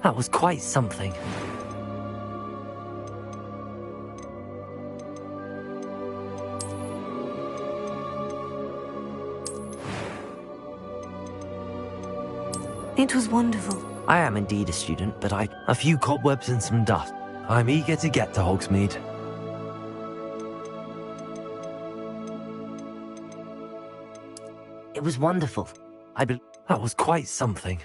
That was quite something. It was wonderful. I am indeed a student, but a few cobwebs and some dust. I'm eager to get to Hogsmeade. It was wonderful. That was quite something.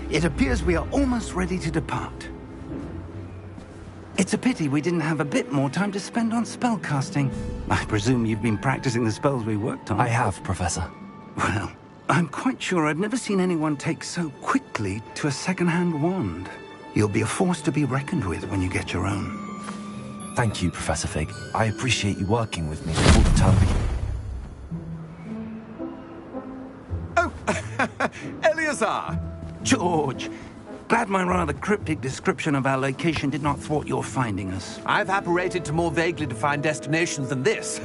It appears we are almost ready to depart. It's a pity we didn't have a bit more time to spend on spellcasting. I presume you've been practicing the spells we worked on. I have, Professor. Well, I'm quite sure I've never seen anyone take so quickly to a second-hand wand. You'll be a force to be reckoned with when you get your own. Thank you, Professor Fig. I appreciate you working with me before the term begins. Oh, Eleazar! George! Glad my rather cryptic description of our location did not thwart your finding us. I've apparated to more vaguely defined destinations than this.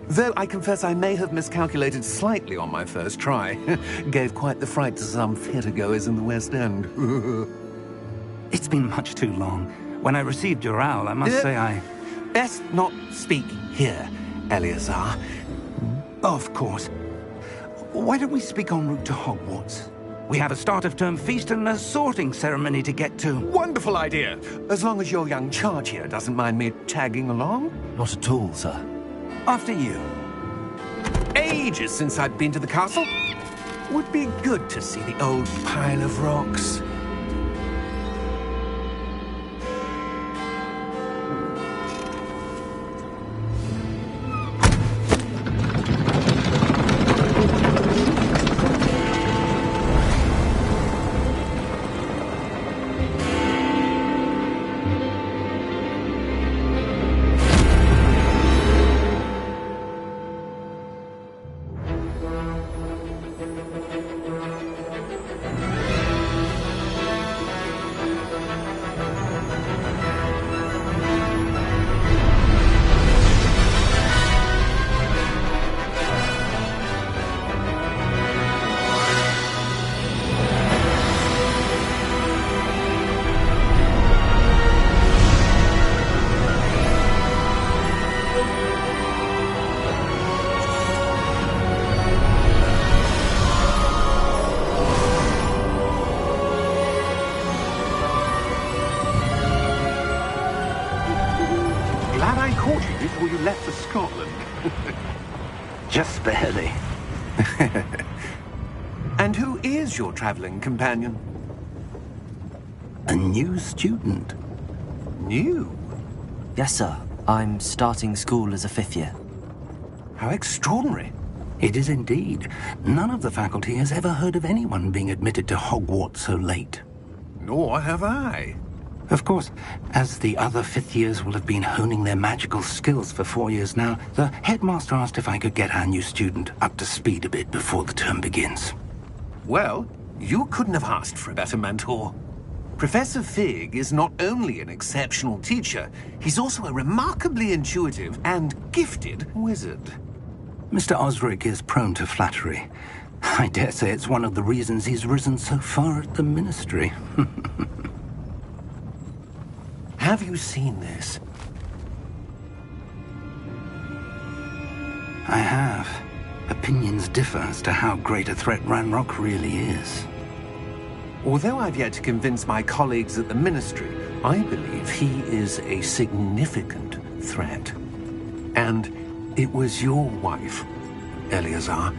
Though I confess I may have miscalculated slightly on my first try. Gave quite the fright to some theatergoers in the West End. It's been much too long. When I received your owl, I must say I... Best not speak here, Eleazar. Of course. Why don't we speak en route to Hogwarts? We have a start-of-term feast and a sorting ceremony to get to. Wonderful idea! As long as your young charge here doesn't mind me tagging along. Not at all, sir. After you. Ages since I've been to the castle. Would be good to see the old pile of rocks. caught you before you left for Scotland. Just barely. And who is your traveling companion? A new student. New? Yes, sir. I'm starting school as a 5th year. How extraordinary. It is indeed. None of the faculty has ever heard of anyone being admitted to Hogwarts so late. Nor have I. Of course, as the other 5th years will have been honing their magical skills for 4 years now, the headmaster asked if I could get our new student up to speed a bit before the term begins. Well, you couldn't have asked for a better mentor. Professor Fig is not only an exceptional teacher, he's also a remarkably intuitive and gifted wizard. Mr. Osric is prone to flattery. I dare say it's one of the reasons he's risen so far at the Ministry. Have you seen this? I have. Opinions differ as to how great a threat Ranrock really is. Although I've yet to convince my colleagues at the Ministry, I believe he is a significant threat. And it was your wife, Eleazar,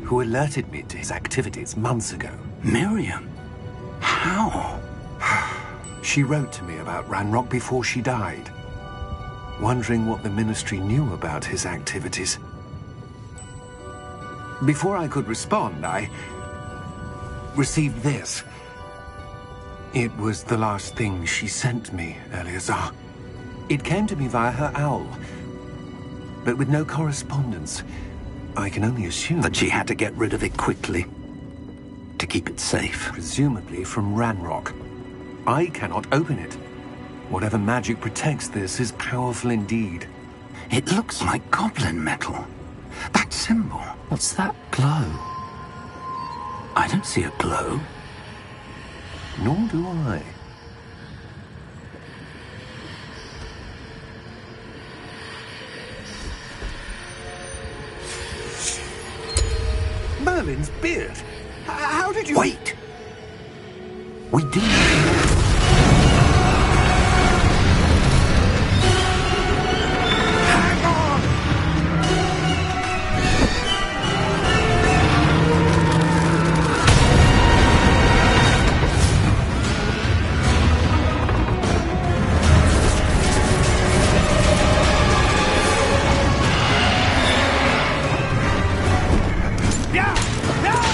who alerted me to his activities months ago. Miriam? How? She wrote to me about Ranrock before she died, wondering what the Ministry knew about his activities. Before I could respond, I received this. It was the last thing she sent me, Eleazar. It came to me via her owl, but with no correspondence. I can only assume That she had to get rid of it quickly, to keep it safe. presumably from Ranrock. I cannot open it. Whatever magic protects this is powerful indeed. It looks like goblin metal. That symbol. What's that glow? I don't see a glow. Nor do I. Merlin's beard. How did you... Wait! We do need more. Hang on! Yeah! Yeah!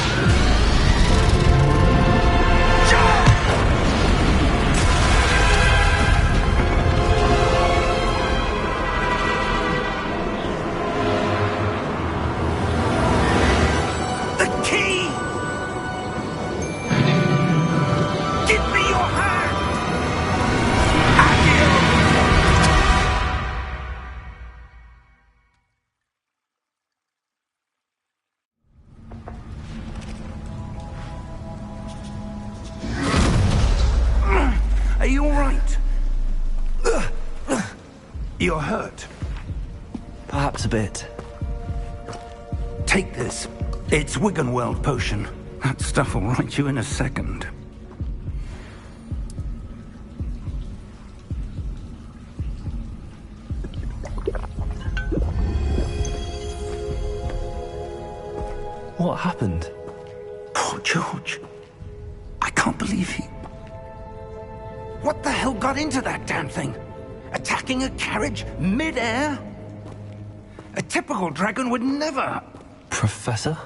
The key! Give me your hand! Are you all right? You're hurt. Perhaps a bit. Take this. It's Wiggenweld potion. That stuff will right you in a second. What happened? Poor George. I can't believe he... What the hell got into that damn thing? Attacking a carriage mid-air? A typical dragon would never... Professor?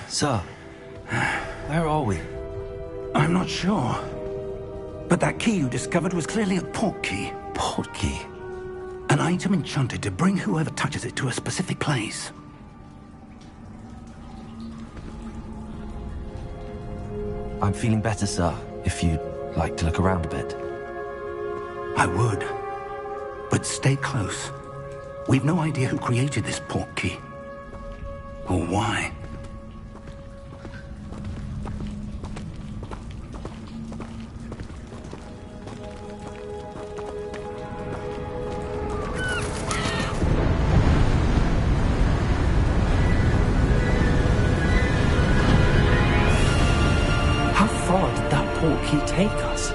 Sir, where are we? I'm not sure. But that key you discovered was clearly a port key. Port key. An item enchanted to bring whoever touches it to a specific place. I'm feeling better, sir, if you'd like to look around a bit. I would. But stay close. We've no idea who created this port key. Or why. How far did that port key take us?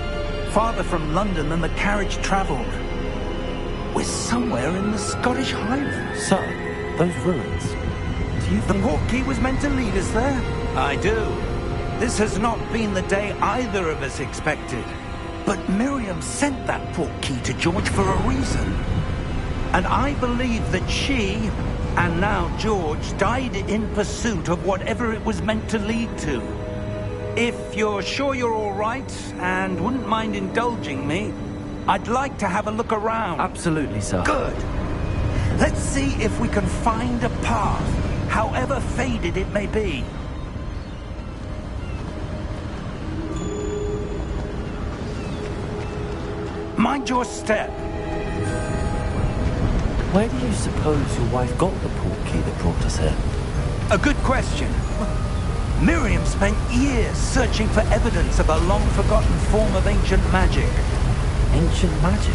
Farther from London than the carriage traveled. We're somewhere in the Scottish Highlands. Sir, those ruins. Do you The think... portkey was meant to lead us there? I do. This has not been the day either of us expected. But Miriam sent that portkey to George for a reason. And I believe that she, and now George, died in pursuit of whatever it was meant to lead to. If you're sure you're all right, and wouldn't mind indulging me, I'd like to have a look around. Absolutely, sir. Good. Let's see if we can find a path, however faded it may be. Mind your step. Where do you suppose your wife got the portkey that brought us here? A good question. Miriam spent years searching for evidence of a long-forgotten form of ancient magic. Ancient magic?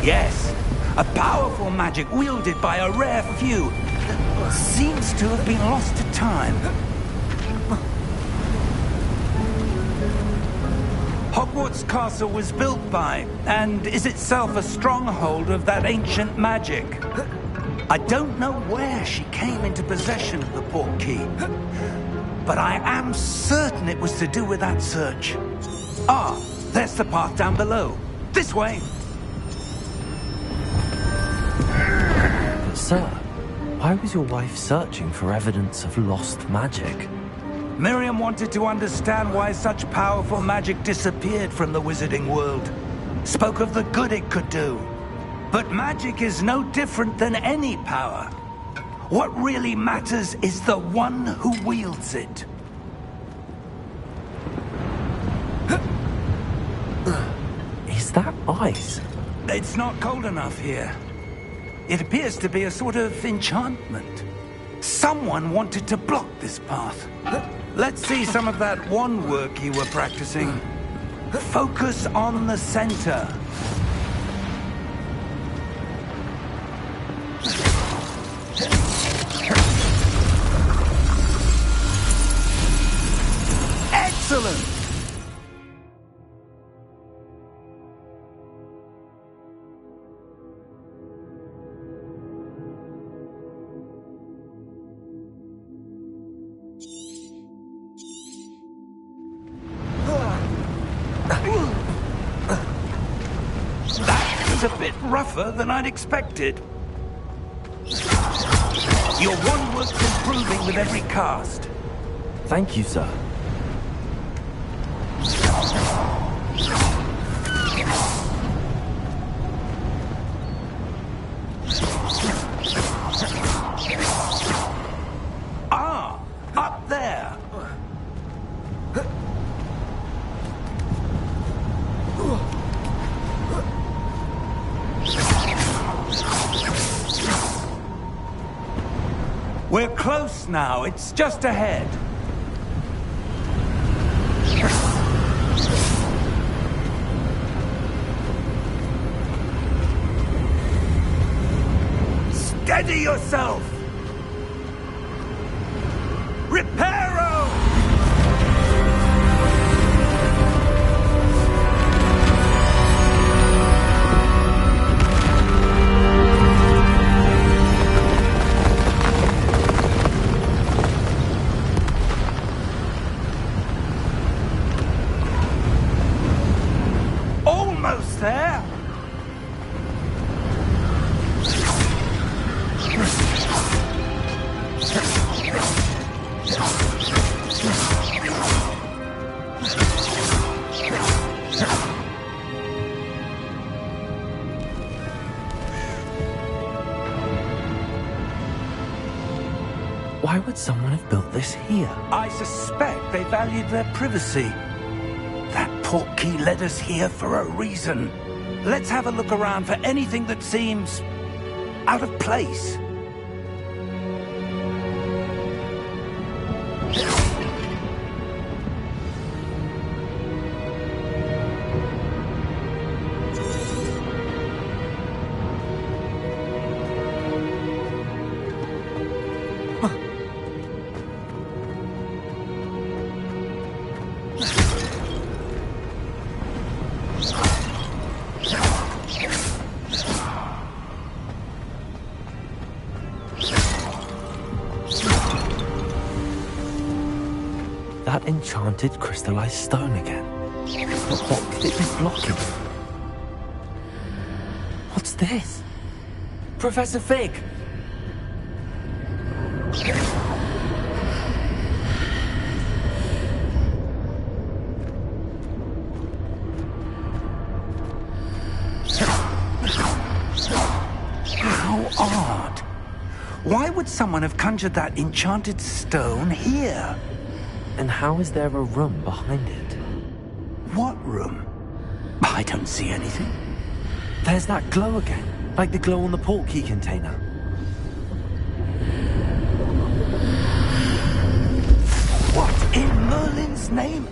Yes, a powerful magic wielded by a rare few that seems to have been lost to time. Hogwarts Castle was built by, and is itself a stronghold of that ancient magic. I don't know where she came into possession of the portkey, but I am certain it was to do with that search. Ah, there's the path down below. This way. But sir, why was your wife searching for evidence of lost magic? Miriam wanted to understand why such powerful magic disappeared from the wizarding world. Spoke of the good it could do. But magic is no different than any power. What really matters is the one who wields it. Is that ice? It's not cold enough here. It appears to be a sort of enchantment. Someone wanted to block this path. Let's see some of that wand work you were practicing. Focus on the center. Excellent! A bit rougher than I'd expected. Your wand work's improving with every cast. Thank you, sir. Ah, up there. We're close now. It's just ahead. Steady yourself! Reparo! Almost there! Why would someone have built this here? I suspect they valued their privacy. That portkey led us here for a reason. Let's have a look around for anything that seems out of place. enchanted crystallized stone again. But what could it be blocking? What's this? Professor Fig! How odd. Why would someone have conjured that enchanted stone here? And how is there a room behind it? What room? I don't see anything. There's that glow again, like the glow on the portkey container. What in Merlin's name?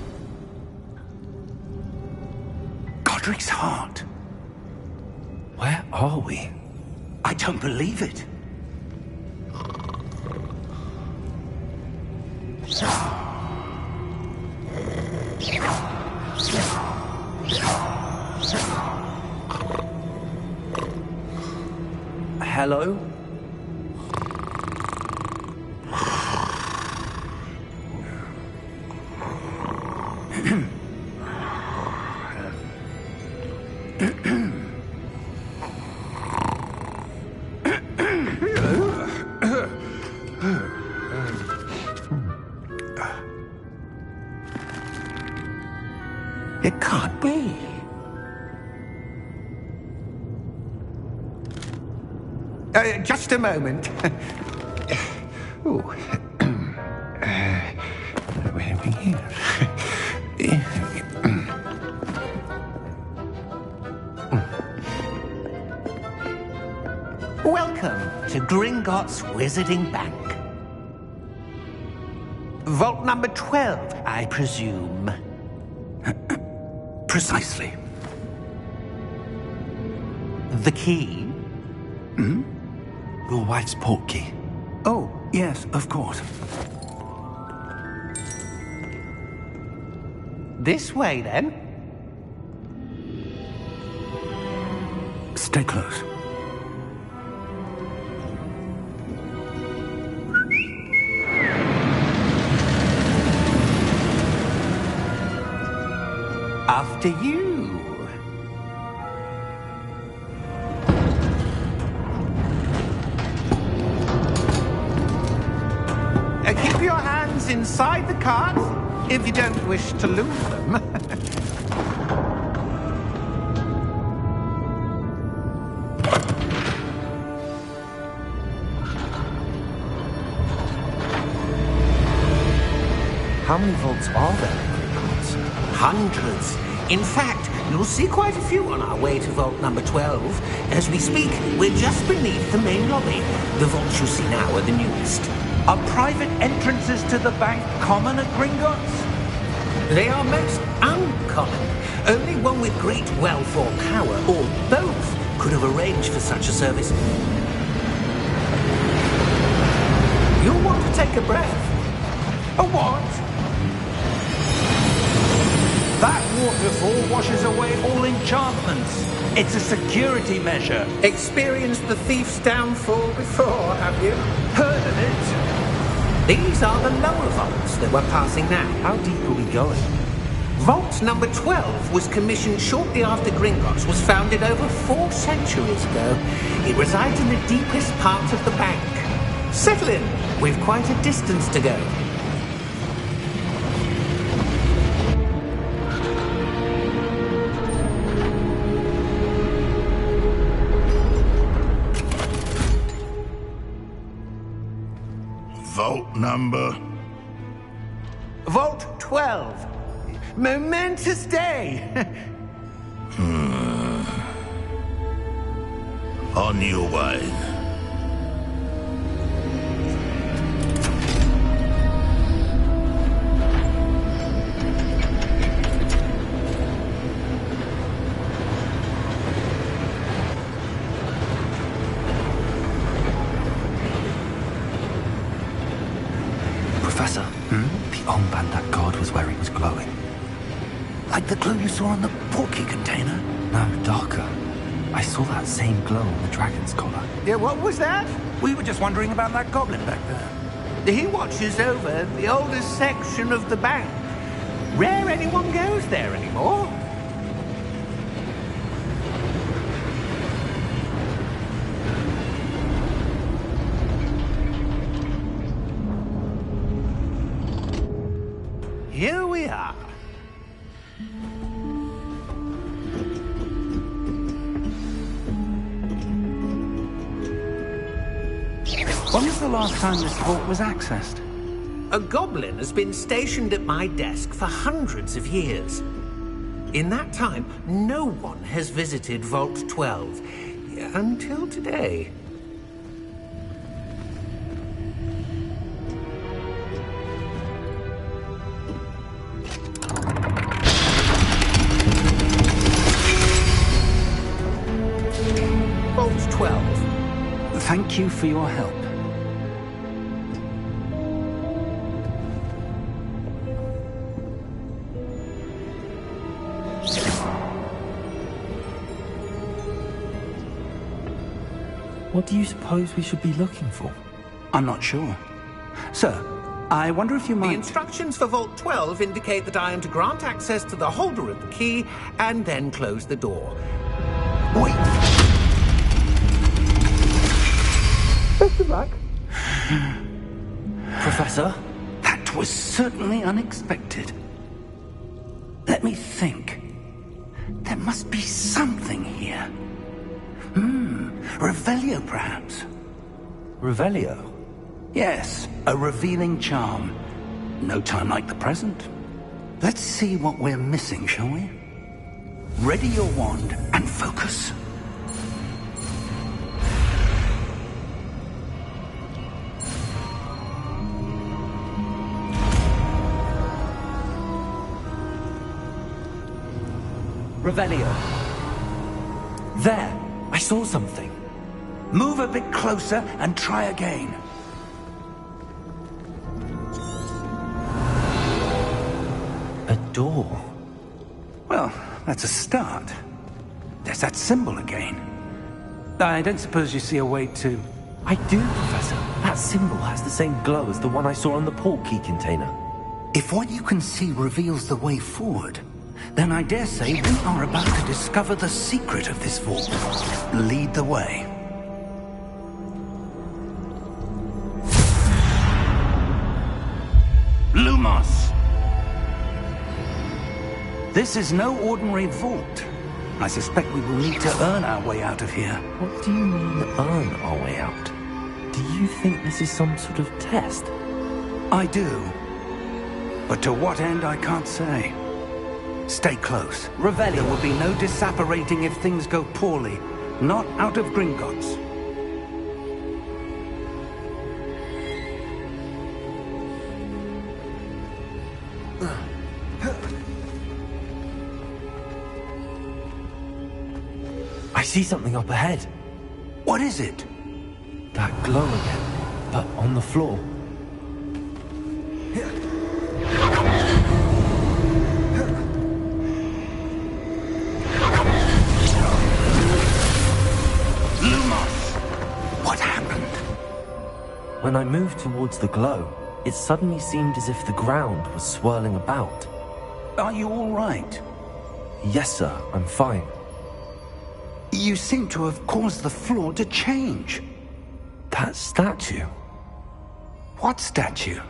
Godric's heart. Where are we? I don't believe it. Hello? It can't be. Just a moment. Oh. Where are we here? Welcome to Gringotts Wizarding Bank. Vault number 12, I presume. Precisely. The key? Your wife's portkey. Oh, yes, of course. This way, then. Stay close. After you. Keep your hands inside the cart if you don't wish to lose them. How many vaults are there in Gringotts? Hundreds. In fact, you'll see quite a few on our way to vault number 12. As we speak, we're just beneath the main lobby. The vaults you see now are the newest. Are private entrances to the bank common at Gringotts? They are most uncommon. Only one with great wealth or power, or both, could have arranged for such a service. You'll want to take a breath. A what? That waterfall washes away all enchantments. It's a security measure. Experienced the thief's downfall before, have you? Heard of it? These are the lower vaults that we're passing now. How deep are we going? Vault number 12 was commissioned shortly after Gringotts was founded over 4 centuries ago. It resides in the deepest part of the bank. Settle in. We've quite a distance to go. Vault number? Vault 12. Momentous day. On your way. Professor, the armband that guard was wearing was glowing. Like the glow you saw on the portkey container? No, darker. I saw that same glow on the dragon's collar. Yeah, what was that? We were just wondering about that goblin back there. He watches over the oldest section of the bank. Rare anyone goes there anymore. Here we are. When was the last time this vault was accessed? A goblin has been stationed at my desk for hundreds of years. In that time, no one has visited Vault 12 until today. Vault 12. Thank you for your help. What do you suppose we should be looking for? I'm not sure. Sir, I wonder if you The might... instructions for Vault 12 indicate that I am to grant access to the holder of the key and then close the door. Wait! Best of luck. Professor? That was certainly unexpected. Let me think. There must be something here. Revelio, perhaps? Revelio? Yes, a revealing charm. No time like the present. Let's see what we're missing, shall we? Ready your wand and focus. Revelio. There! I saw something. Move a bit closer and try again. A door. Well, that's a start. There's that symbol again. I don't suppose you see a way to... I do, Professor. That symbol has the same glow as the one I saw on the port key container. If what you can see reveals the way forward, then I dare say we are about to discover the secret of this vault. Lead the way. Lumos! This is no ordinary vault. I suspect we will need to earn our way out of here. What do you mean, earn our way out? Do you think this is some sort of test? I do. But to what end, I can't say. Stay close. Revelio. There will be no disapparating if things go poorly. Not out of Gringotts. I see something up ahead. What is it? That glow again, but on the floor. What happened? When I moved towards the glow, it suddenly seemed as if the ground was swirling about. Are you all right? Yes, sir, I'm fine. You seem to have caused the floor to change. That statue. What statue?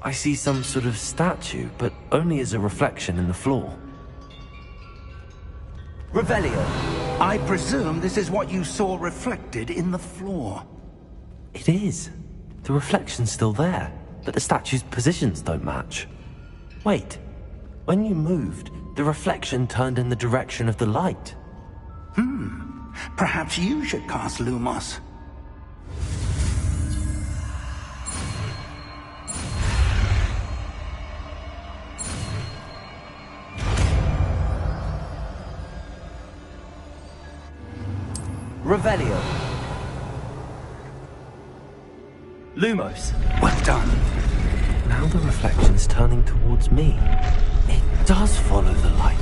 I see some sort of statue, but only as a reflection in the floor. Revelio, I presume this is what you saw reflected in the floor. It is. The reflection's still there, but the statue's positions don't match. Wait, when you moved, the reflection turned in the direction of the light. Perhaps you should cast Lumos. Revelio. Lumos. Well done. Now the reflection's turning towards me. It does follow the light.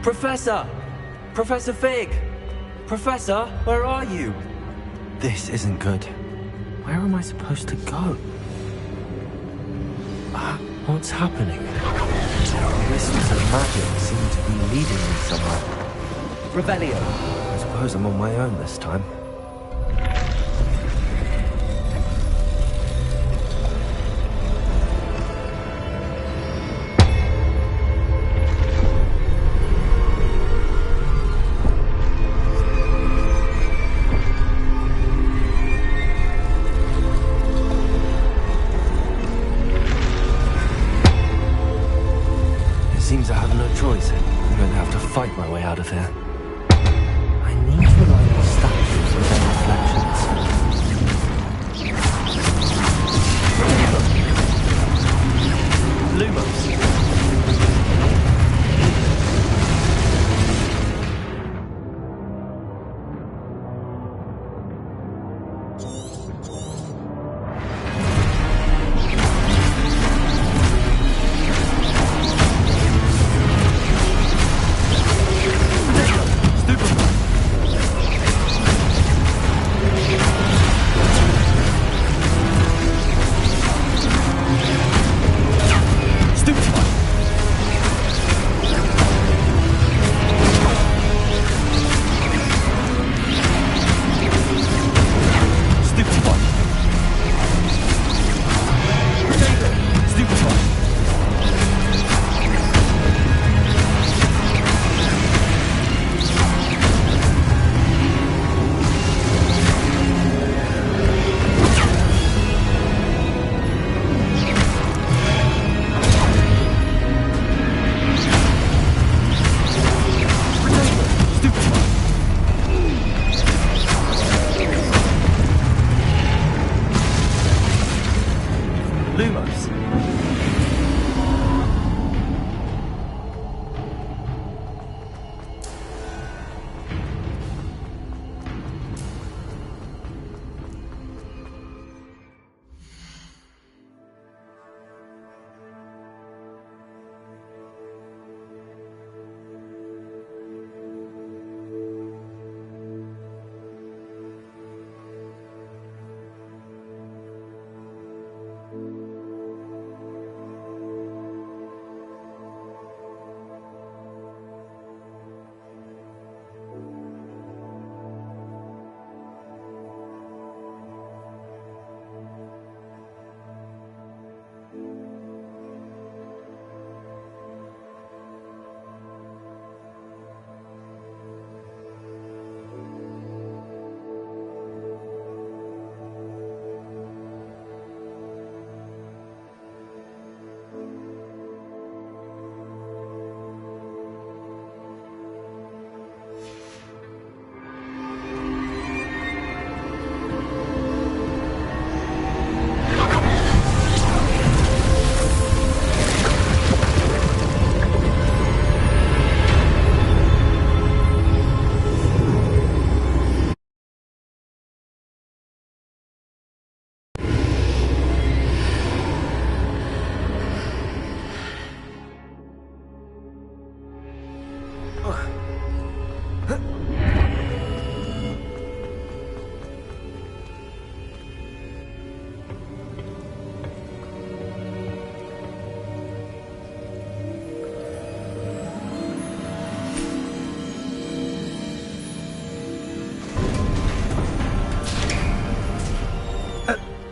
Professor! Professor Fig! Professor, where are you? This isn't good. Where am I supposed to go? What's happening? Whistles and magic seem to be leading me somewhere. Revelio! I suppose I'm on my own this time. Seems I have no choice. I'm going to have to fight my way out of here. I need to rely on the statues with their reflections. Lumos.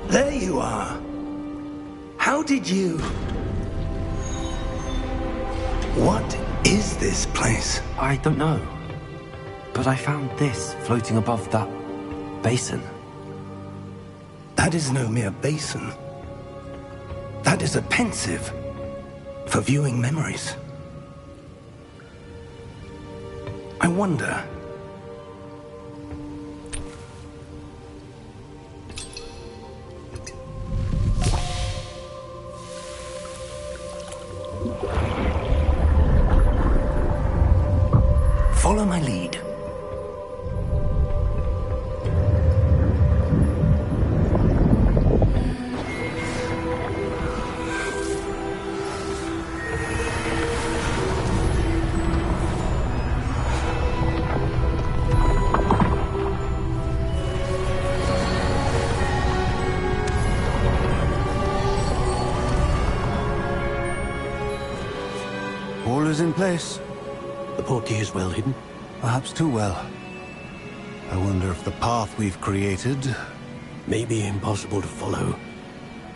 There you are. How did you... What is this place? I don't know. But I found this floating above that basin. That is no mere basin. That is a pensive for viewing memories. I wonder... Follow my lead. All is in place. The portkey is well hidden? Perhaps too well. I wonder if the path we've created... may be impossible to follow.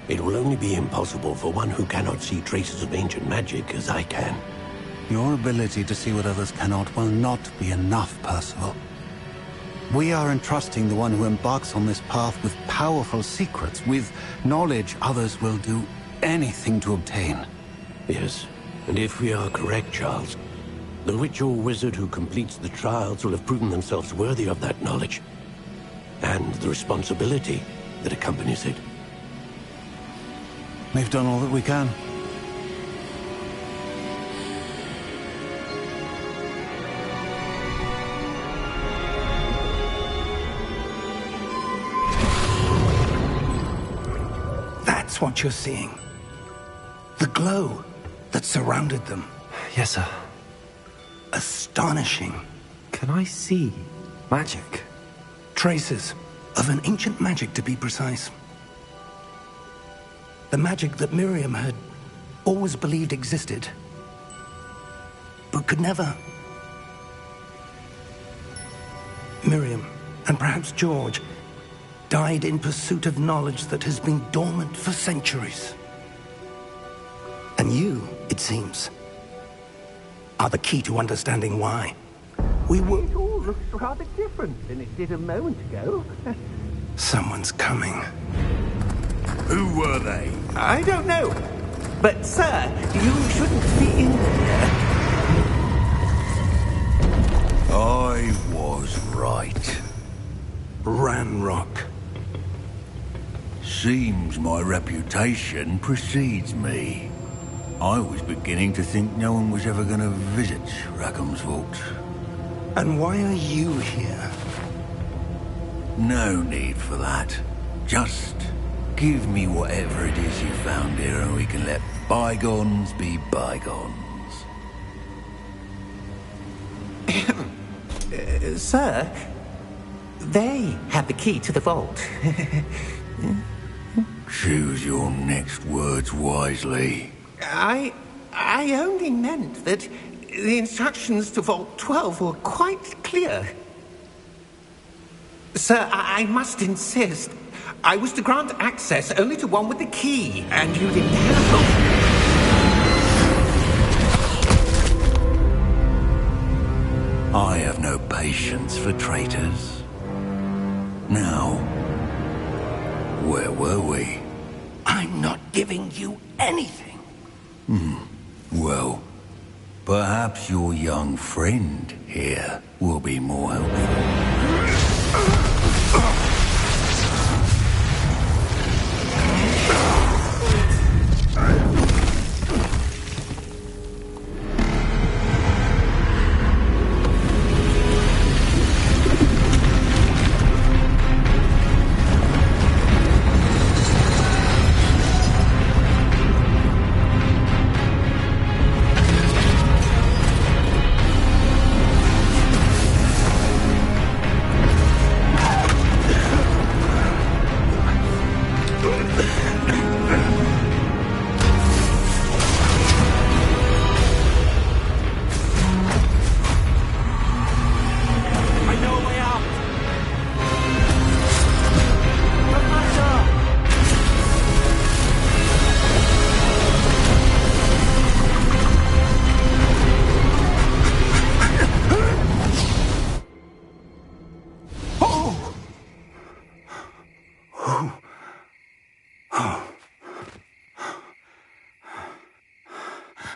It will only be impossible for one who cannot see traces of ancient magic as I can. Your ability to see what others cannot will not be enough, Percival. We are entrusting the one who embarks on this path with powerful secrets, with knowledge others will do anything to obtain. Yes, and if we are correct, Charles, the witch or wizard who completes the trials will have proven themselves worthy of that knowledge, and the responsibility that accompanies it. We've done all that we can. That's what you're seeing. The glow that surrounded them. Yes, sir. Astonishing. Can I see magic? Traces of an ancient magic, to be precise. The magic that Miriam had always believed existed, but could never. Miriam, and perhaps George, died in pursuit of knowledge that has been dormant for centuries. And you, it seems, are the key to understanding why. We will... It all looks rather different than it did a moment ago. Someone's coming. Who were they? I don't know. But, sir, you shouldn't be in there. I was right. Ranrock. Seems my reputation precedes me. I was beginning to think no one was ever going to visit Rackham's Vault. And why are you here? No need for that. Just give me whatever it is you found here and we can let bygones be bygones. Sir, they have the key to the vault. Choose your next words wisely. I only meant that the instructions to Vault 12 were quite clear. Sir, I must insist. I was to grant access only to one with the key, and you didn't have I have no patience for traitors. Now, where were we? I'm not giving you anything. Well, perhaps your young friend here will be more helpful.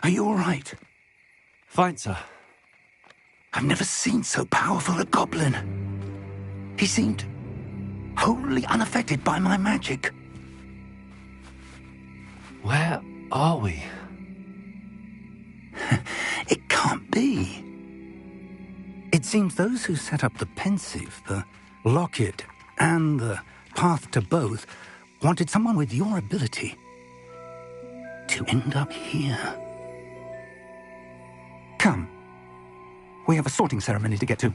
Are you all right? Fine, sir. I've never seen so powerful a goblin. He seemed wholly unaffected by my magic. Where are we? It can't be. It seems those who set up the Pensieve, the Locket, and the Path to Both wanted someone with your ability to end up here. Come. We have a sorting ceremony to get to.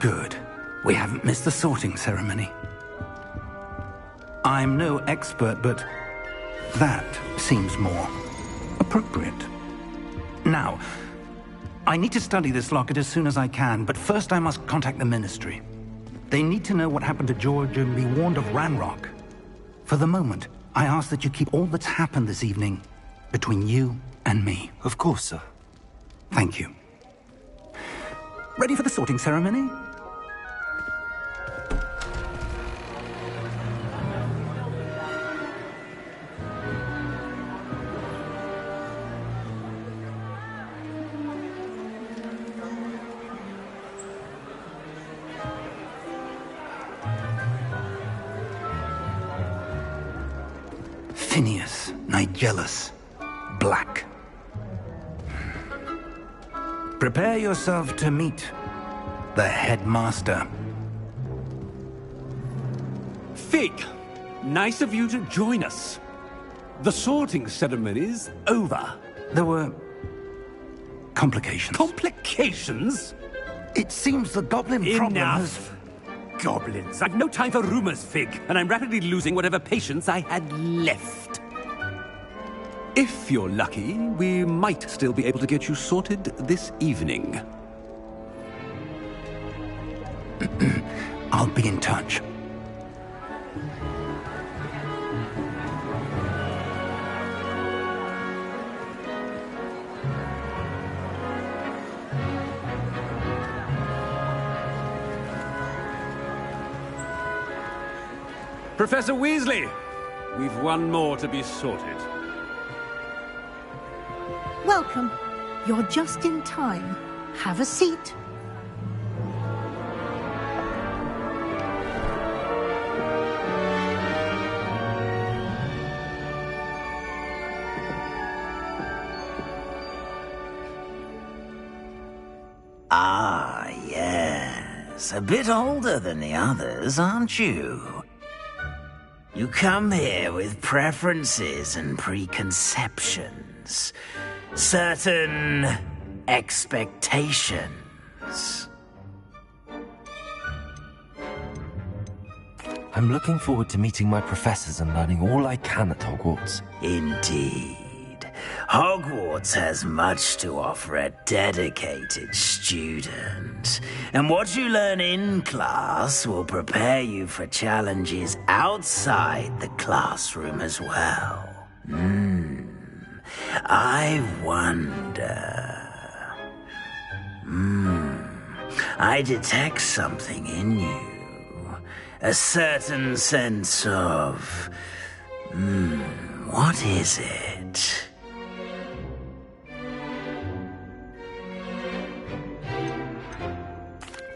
Good. We haven't missed the sorting ceremony. I'm no expert, but that seems more appropriate. Now, I need to study this locket as soon as I can, but first I must contact the Ministry. They need to know what happened to George and be warned of Ranrock. For the moment, I ask that you keep all that's happened this evening between you and me. Of course, sir. Thank you. Ready for the sorting ceremony? Phineas Nigellus Black. Prepare yourself to meet the headmaster. Fig, nice of you to join us. The sorting ceremony's over. There were complications. Complications? It seems the goblin problem has... Enough! Goblins. I've no time for rumors, Fig, and I'm rapidly losing whatever patience I had left. If you're lucky, we might still be able to get you sorted this evening. I'll be in touch. Professor Weasley, we've one more to be sorted. Welcome. You're just in time. Have a seat. Ah, yes. A bit older than the others, aren't you? You come here with preferences and preconceptions. Certain expectations. I'm looking forward to meeting my professors and learning all I can at Hogwarts. Indeed. Hogwarts has much to offer a dedicated student. And what you learn in class will prepare you for challenges outside the classroom as well. I wonder... I detect something in you. A certain sense of... what is it?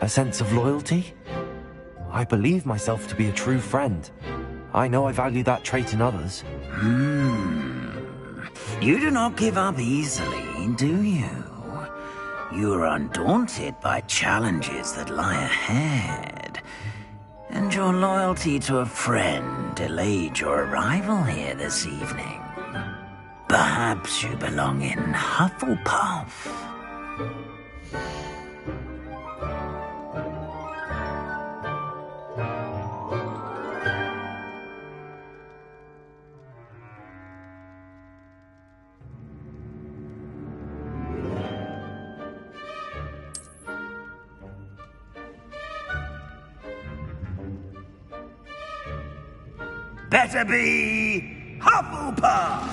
A sense of loyalty? I believe myself to be a true friend. I know I value that trait in others. You do not give up easily, do you? You are undaunted by challenges that lie ahead. And your loyalty to a friend delayed your arrival here this evening. Perhaps you belong in Hufflepuff. Better be Hufflepuff!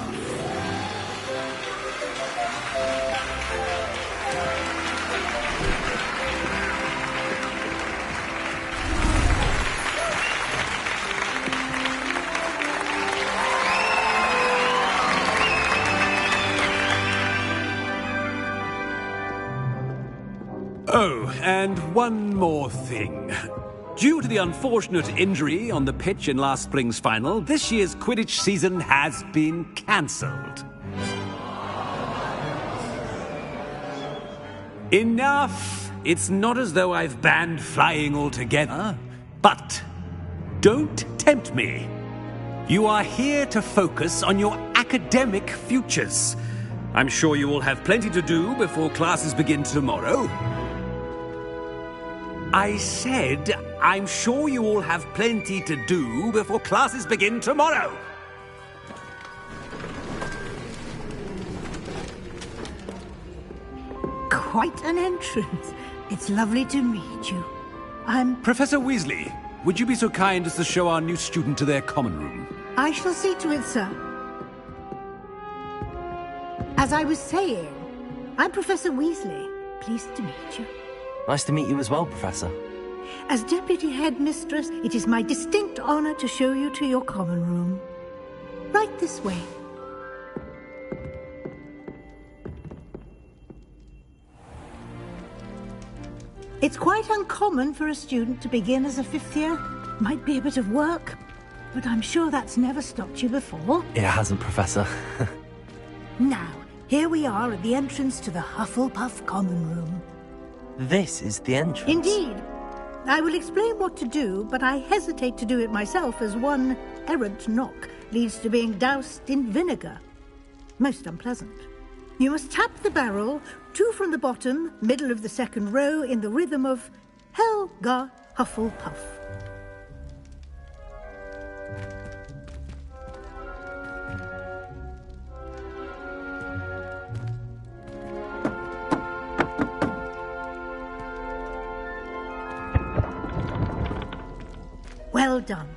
Oh, and one more thing. Due to the unfortunate injury on the pitch in last spring's final, this year's Quidditch season has been cancelled. Enough! It's not as though I've banned flying altogether, but don't tempt me. You are here to focus on your academic futures. I'm sure you will have plenty to do before classes begin tomorrow. I said, I'm sure you all have plenty to do before classes begin tomorrow. Quite an entrance. It's lovely to meet you. I'm... Professor Weasley, would you be so kind as to show our new student to their common room? I shall see to it, sir. As I was saying, I'm Professor Weasley. Pleased to meet you. Nice to meet you as well, Professor. As Deputy Headmistress, it is my distinct honor to show you to your common room. Right this way. It's quite uncommon for a student to begin as a fifth year. Might be a bit of work, but I'm sure that's never stopped you before. It hasn't, Professor. Now, here we are at the entrance to the Hufflepuff Common Room. This is the entrance? Indeed. I will explain what to do, but I hesitate to do it myself as one errant knock leads to being doused in vinegar. Most unpleasant. You must tap the barrel, 2 from the bottom, middle of the second row, in the rhythm of Helga Hufflepuff. Well done.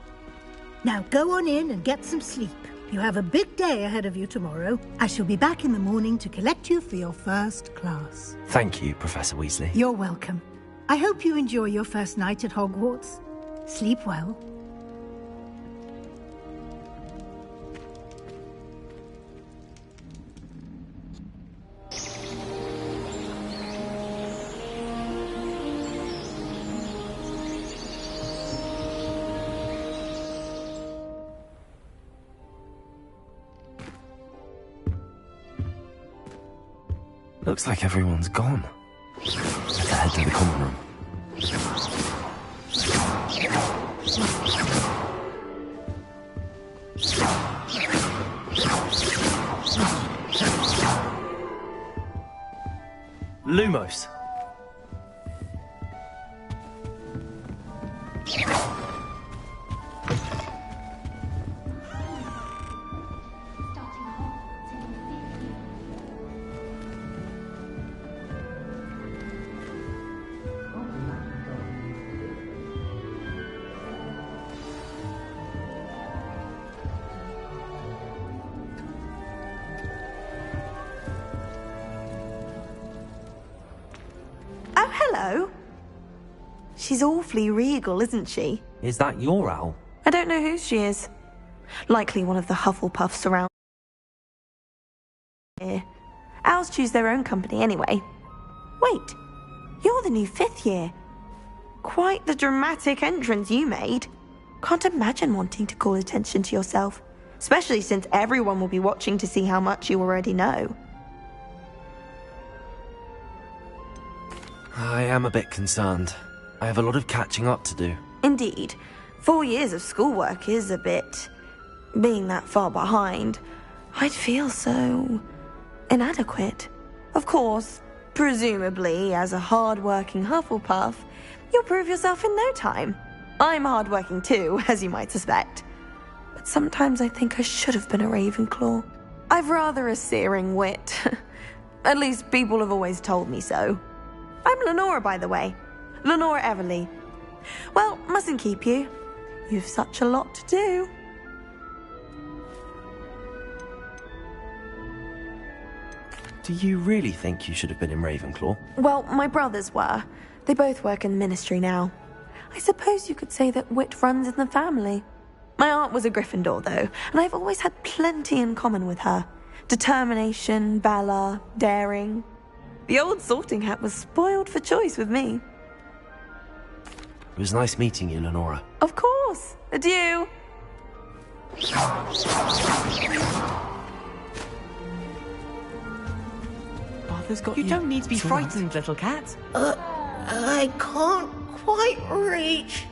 Now go on in and get some sleep. You have a big day ahead of you tomorrow. I shall be back in the morning to collect you for your first class. Thank you, Professor Weasley. You're welcome. I hope you enjoy your first night at Hogwarts. Sleep well. Looks like everyone's gone. Let's head to the common room. Lumos. Hello. She's awfully regal, isn't she? Is that your owl? I don't know who she is. Likely one of the Hufflepuffs around here. Owls choose their own company anyway. Wait, you're the new 5th year. Quite the dramatic entrance you made. Can't imagine wanting to call attention to yourself, especially since everyone will be watching to see how much you already know. I am a bit concerned. I have a lot of catching up to do. Indeed. 4 years of schoolwork is a bit... being that far behind, I'd feel so... inadequate. Of course, presumably, as a hard-working Hufflepuff, you'll prove yourself in no time. I'm hard-working too, as you might suspect. But sometimes I think I should have been a Ravenclaw. I've rather a searing wit. At least people have always told me so. I'm Lenora, by the way. Lenora Everly. Well, mustn't keep you. You've such a lot to do. Do you really think you should have been in Ravenclaw? Well, my brothers were. They both work in the Ministry now. I suppose you could say that wit runs in the family. My aunt was a Gryffindor, though, and I've always had plenty in common with her. Determination, valor, daring. The old sorting hat was spoiled for choice with me. It was nice meeting you, Lenora. Of course. Adieu. Arthur's got You don't need to be frightened, little cat. I can't quite reach.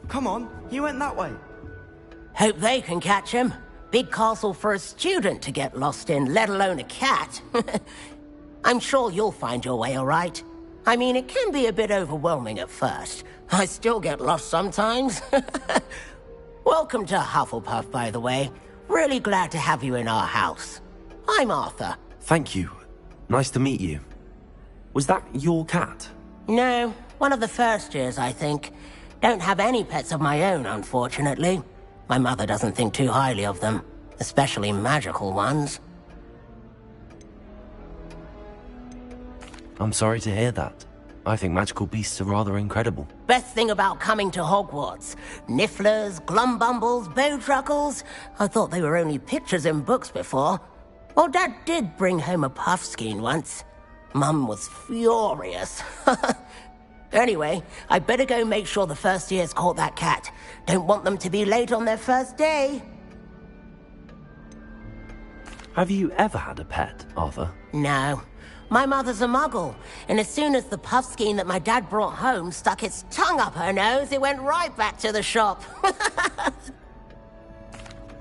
Come on, he went that way. Hope they can catch him. Big castle for a student to get lost in, let alone a cat. I'm sure you'll find your way all right. I mean, it can be a bit overwhelming at first. I still get lost sometimes. Welcome to Hufflepuff, by the way. Really glad to have you in our house. I'm Arthur. Thank you. Nice to meet you. Was that your cat? No, one of the first years, I think. Don't have any pets of my own, unfortunately. My mother doesn't think too highly of them, especially magical ones. I'm sorry to hear that. I think magical beasts are rather incredible. Best thing about coming to Hogwarts. Nifflers, Glumbumbles, Bowtruckles. I thought they were only pictures in books before. Well, Dad did bring home a Puffskein once. Mum was furious. Anyway, I better go make sure the first years caught that cat. Don't want them to be late on their first day. Have you ever had a pet, Arthur? No. My mother's a muggle, and as soon as the Puffskein that my dad brought home stuck its tongue up her nose, it went right back to the shop.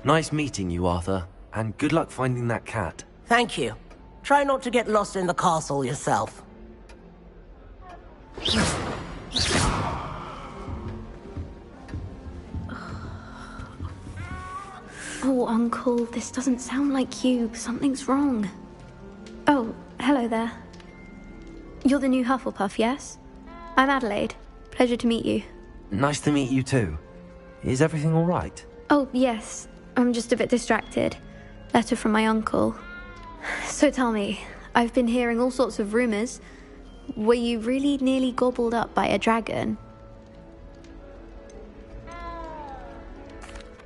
Nice meeting you, Arthur, and good luck finding that cat. Thank you. Try not to get lost in the castle yourself. Oh, Uncle, this doesn't sound like you. Something's wrong. Oh, hello there. You're the new Hufflepuff, yes? I'm Adelaide. Pleasure to meet you. Nice to meet you too. Is everything all right? Oh, yes. I'm just a bit distracted. Letter from my uncle. So tell me, I've been hearing all sorts of rumors. Were you really nearly gobbled up by a dragon?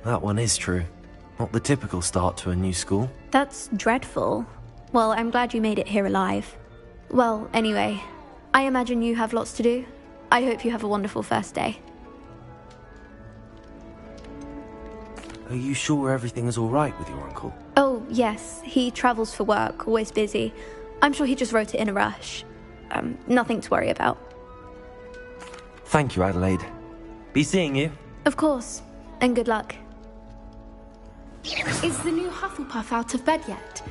That one is true. Not the typical start to a new school. That's dreadful. Well, I'm glad you made it here alive. Well, anyway, I imagine you have lots to do. I hope you have a wonderful first day. Are you sure everything is all right with your uncle? Oh, yes. He travels for work, always busy. I'm sure he just wrote it in a rush. Nothing to worry about. Thank you, Adelaide. Be seeing you. Of course. And good luck. Is the new Hufflepuff out of bed yet?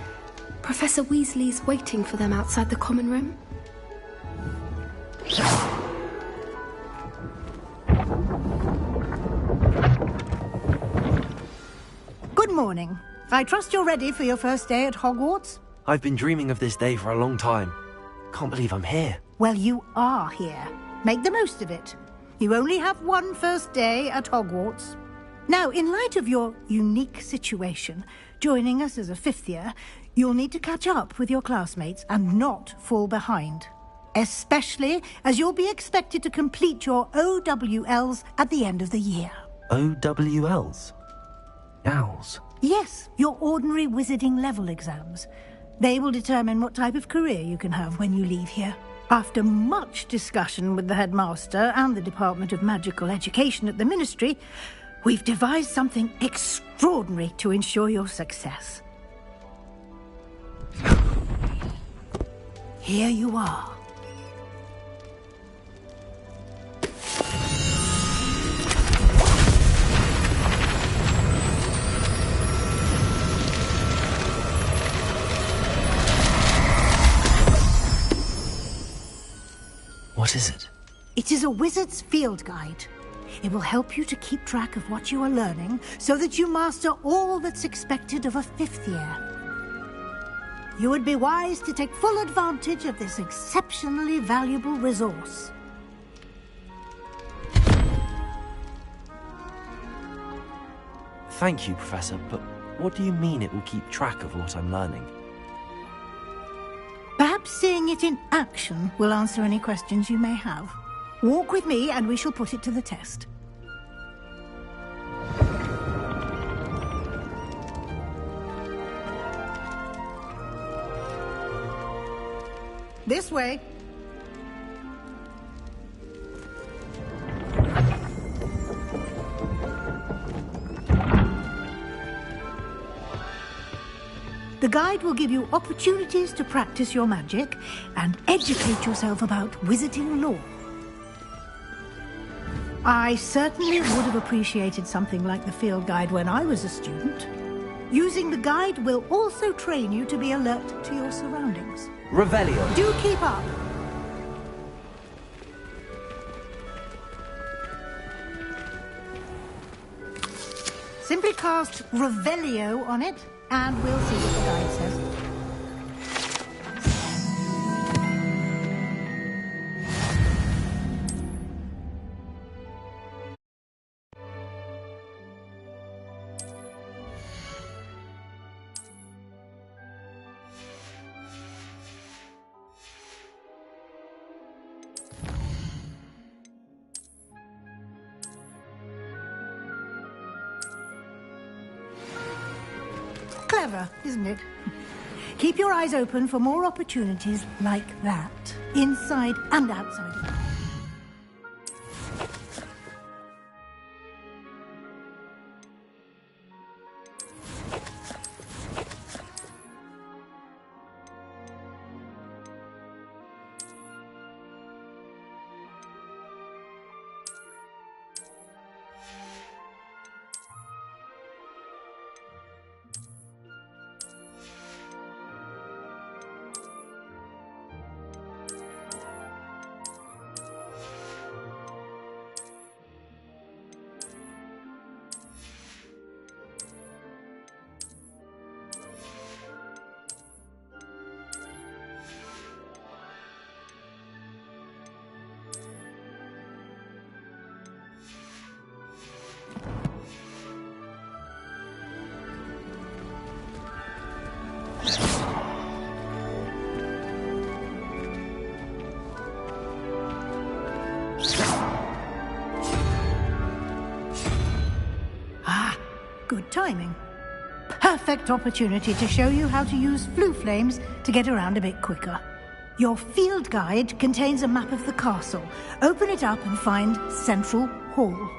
Professor Weasley's waiting for them outside the common room. Good morning. I trust you're ready for your first day at Hogwarts? I've been dreaming of this day for a long time. Can't believe I'm here. Well, you are here. Make the most of it. You only have one first day at Hogwarts. Now, in light of your unique situation, joining us as a fifth year, you'll need to catch up with your classmates and not fall behind. Especially as you'll be expected to complete your OWLs at the end of the year. OWLs? Owls? Yes, your ordinary wizarding level exams. They will determine what type of career you can have when you leave here. After much discussion with the headmaster and the Department of Magical Education at the Ministry, we've devised something extraordinary to ensure your success. Here you are. What is it? It is a wizard's field guide. It will help you to keep track of what you are learning so that you master all that's expected of a fifth year. You would be wise to take full advantage of this exceptionally valuable resource. Thank you, Professor, but what do you mean it will keep track of what I'm learning? Perhaps seeing it in action will answer any questions you may have. Walk with me and we shall put it to the test. This way. The guide will give you opportunities to practice your magic and educate yourself about wizarding lore. I certainly would have appreciated something like the field guide when I was a student. Using the guide will also train you to be alert to your surroundings. Revelio. Do keep up. Simply cast Revelio on it, and we'll see what the guide says. Clever, isn't it? Keep your eyes open for more opportunities like that, inside and outside of it. Good timing. Perfect opportunity to show you how to use flue flames to get around a bit quicker. Your field guide contains a map of the castle. Open it up and find Central Hall.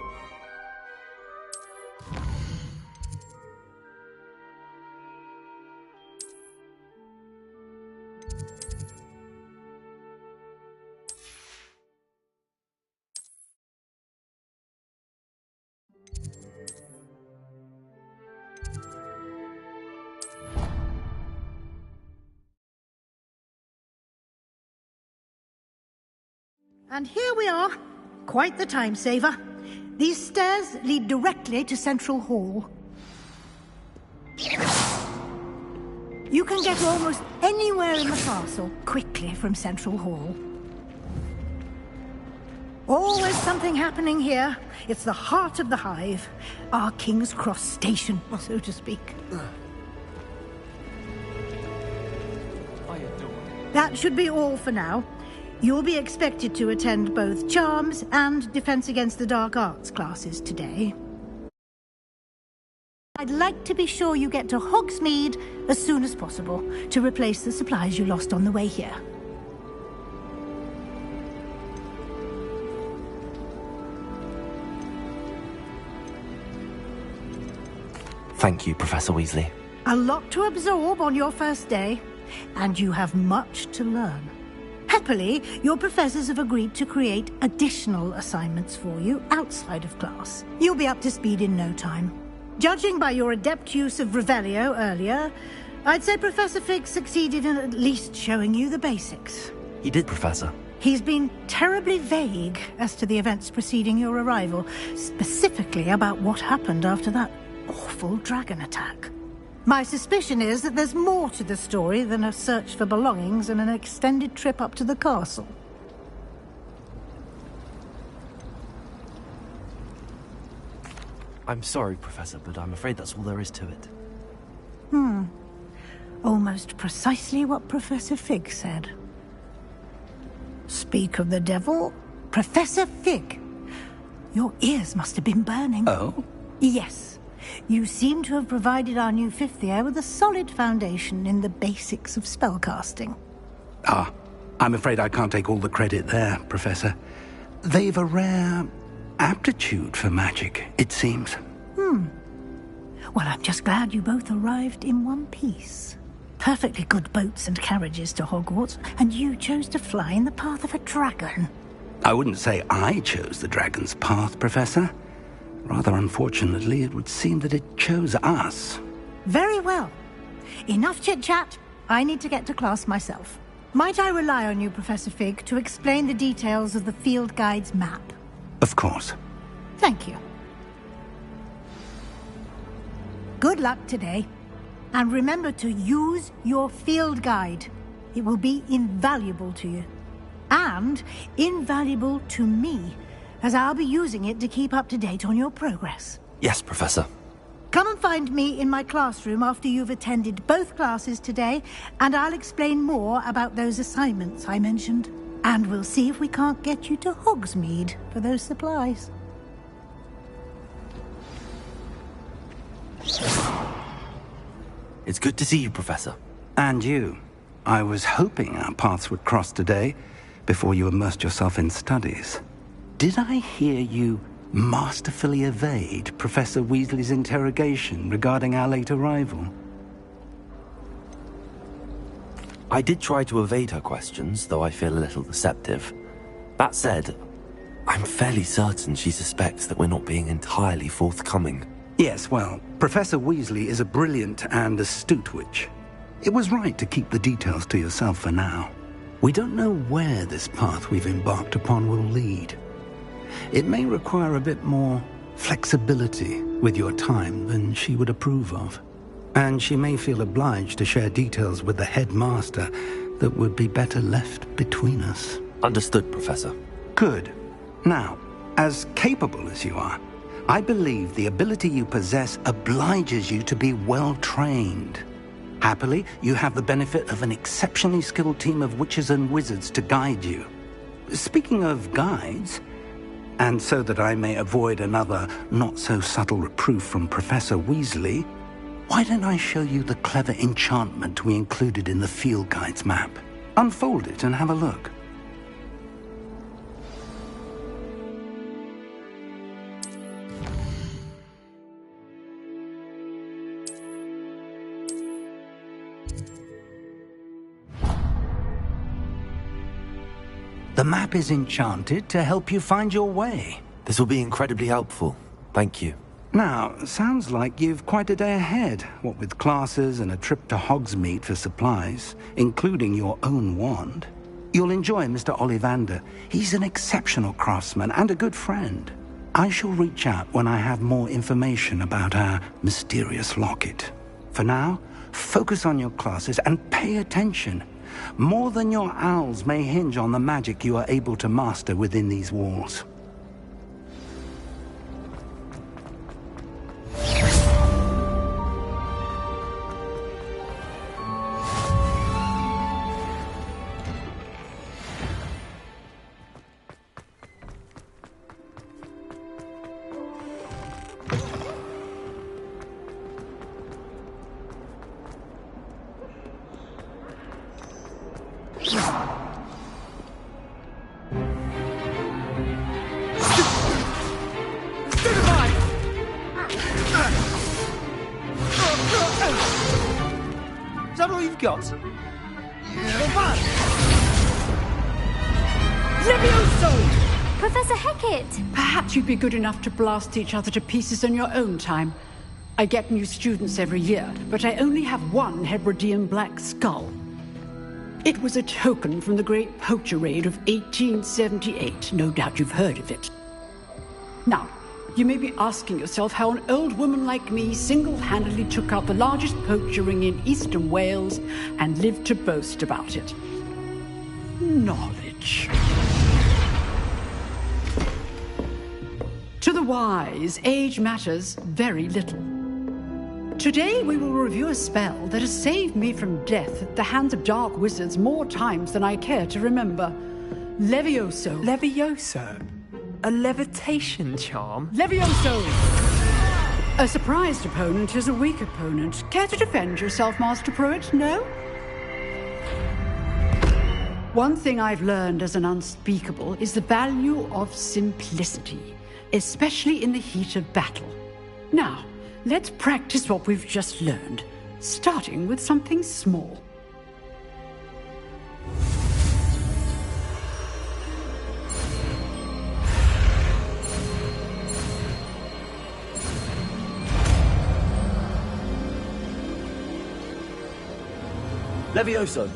And here we are. Quite the time saver. These stairs lead directly to Central Hall. You can get almost anywhere in the castle quickly from Central Hall. Always something happening here. It's the heart of the Hive. Our King's Cross station, so to speak. That should be all for now. You'll be expected to attend both Charms and Defense Against the Dark Arts classes today. I'd like to be sure you get to Hogsmeade as soon as possible to replace the supplies you lost on the way here. Thank you, Professor Weasley. A lot to absorb on your first day, and you have much to learn. Happily, your professors have agreed to create additional assignments for you outside of class. You'll be up to speed in no time. Judging by your adept use of Revelio earlier, I'd say Professor Fig succeeded in at least showing you the basics. He did, Professor. He's been terribly vague as to the events preceding your arrival, specifically about what happened after that awful dragon attack. My suspicion is that there's more to the story than a search for belongings and an extended trip up to the castle. I'm sorry, Professor, but I'm afraid that's all there is to it. Almost precisely what Professor Fig said. Speak of the devil, Professor Fig. Your ears must have been burning. Oh? Yes. You seem to have provided our new fifth year with a solid foundation in the basics of spellcasting. Ah, I'm afraid I can't take all the credit there, Professor. They've a rare aptitude for magic, it seems. Well, I'm just glad you both arrived in one piece. Perfectly good boats and carriages to Hogwarts, and you chose to fly in the path of a dragon. I wouldn't say I chose the dragon's path, Professor. Rather unfortunately, it would seem that it chose us. Very well. Enough chit-chat. I need to get to class myself. Might I rely on you, Professor Fig, to explain the details of the field guide's map? Of course. Thank you. Good luck today. And remember to use your field guide. It will be invaluable to you. And invaluable to me, as I'll be using it to keep up to date on your progress. Yes, Professor. Come and find me in my classroom after you've attended both classes today, and I'll explain more about those assignments I mentioned. And we'll see if we can't get you to Hogsmeade for those supplies. It's good to see you, Professor. And you. I was hoping our paths would cross today, before you immersed yourself in studies. Did I hear you masterfully evade Professor Weasley's interrogation regarding our late arrival? I did try to evade her questions, though I feel a little deceptive. That said, I'm fairly certain she suspects that we're not being entirely forthcoming. Yes, well, Professor Weasley is a brilliant and astute witch. It was right to keep the details to yourself for now. We don't know where this path we've embarked upon will lead. It may require a bit more flexibility with your time than she would approve of. And she may feel obliged to share details with the headmaster that would be better left between us. Understood, Professor. Good. Now, as capable as you are, I believe the ability you possess obliges you to be well-trained. Happily, you have the benefit of an exceptionally skilled team of witches and wizards to guide you. Speaking of guides, and so that I may avoid another not-so-subtle reproof from Professor Weasley, why don't I show you the clever enchantment we included in the field guide's map? Unfold it and have a look. The map is enchanted to help you find your way. This will be incredibly helpful. Thank you. Now, sounds like you've quite a day ahead, what with classes and a trip to Hogsmeade for supplies, including your own wand. You'll enjoy Mr. Ollivander. He's an exceptional craftsman and a good friend. I shall reach out when I have more information about our mysterious locket. For now, focus on your classes and pay attention. More than your owls may hinge on the magic you are able to master within these walls. Is that all you've got? Levioso! Professor Hecat! Perhaps you'd be good enough to blast each other to pieces in your own time. I get new students every year, but I only have one Hebridean black skull. It was a token from the Great Poacher Raid of 1878. No doubt you've heard of it. Now, you may be asking yourself how an old woman like me single-handedly took out the largest poacher ring in eastern Wales and lived to boast about it. Knowledge. To the wise, age matters very little. Today we will review a spell that has saved me from death at the hands of dark wizards more times than I care to remember. Levioso. Levioso? A levitation charm? Levioso! A surprised opponent is a weak opponent. Care to defend yourself, Master Pruitt? No? One thing I've learned as an unspeakable is the value of simplicity, especially in the heat of battle. Now, let's practice what we've just learned, starting with something small. Levioso.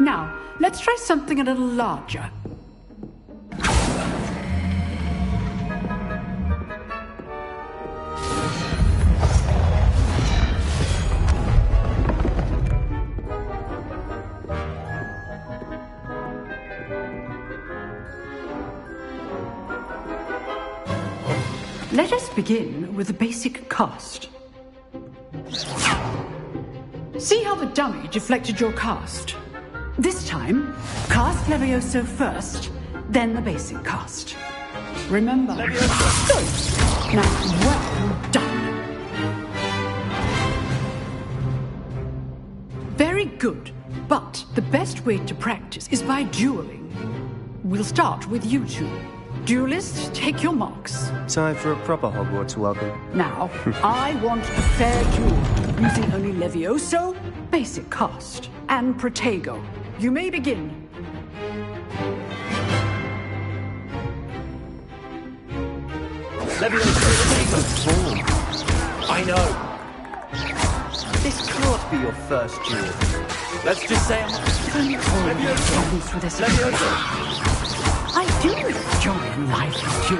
Now, let's try try something a little larger? Let us begin with the basic cast. See how the dummy deflected your cast? This time, cast Levioso first, then the basic cast. Remember? Good. Now, well done. Very good, but the best way to practice is by dueling. We'll start with you two. Duelists, take your marks. Time for a proper Hogwarts welcome. Now, I want a fair duel, using only Levioso, basic cast, and Protego. You may begin. Levioso, I know. This can't be your first duel. Let's just say Levioso. I do enjoy life with you.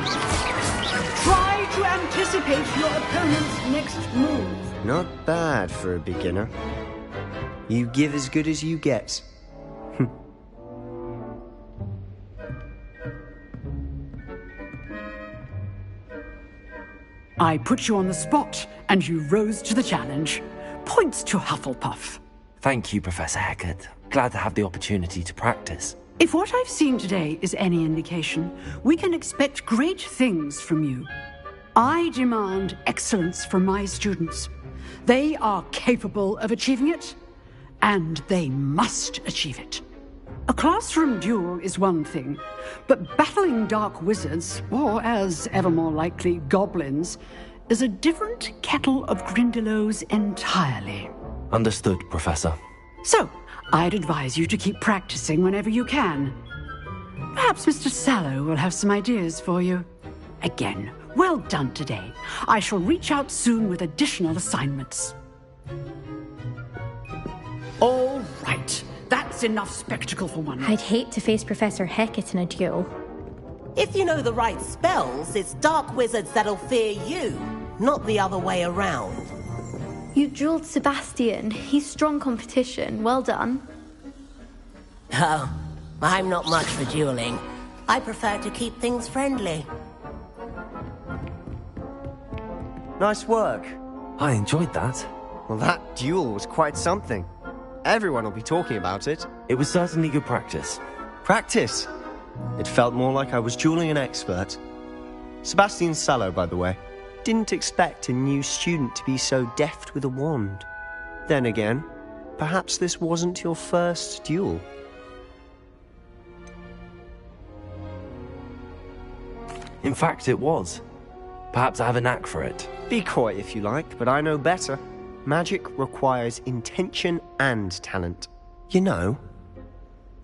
Try to anticipate your opponent's next move. Not bad for a beginner. You give as good as you get. I put you on the spot, and you rose to the challenge. Points to Hufflepuff. Thank you, Professor Hecat. Glad to have the opportunity to practice. If what I've seen today is any indication, we can expect great things from you. I demand excellence from my students. They are capable of achieving it, and they must achieve it. A classroom duel is one thing, but battling dark wizards, or as ever more likely, goblins, is a different kettle of Grindylows entirely. Understood, Professor. So, I'd advise you to keep practicing whenever you can. Perhaps Mr. Sallow will have some ideas for you. Again, well done today. I shall reach out soon with additional assignments. All right. That's enough spectacle for one. I'd hate to face Professor Hecat in a duel. If you know the right spells, it's dark wizards that'll fear you, not the other way around. You dueled Sebastian. He's strong competition. Well done. Oh, I'm not much for dueling. I prefer to keep things friendly. Nice work. I enjoyed that. Well, that duel was quite something. Everyone will be talking about it. It was certainly good practice. Practice? It felt more like I was dueling an expert. Sebastian Sallow, by the way. Didn't expect a new student to be so deft with a wand. Then again, perhaps this wasn't your first duel. In fact, it was. Perhaps I have a knack for it. Be coy if you like, but I know better. Magic requires intention and talent. You know,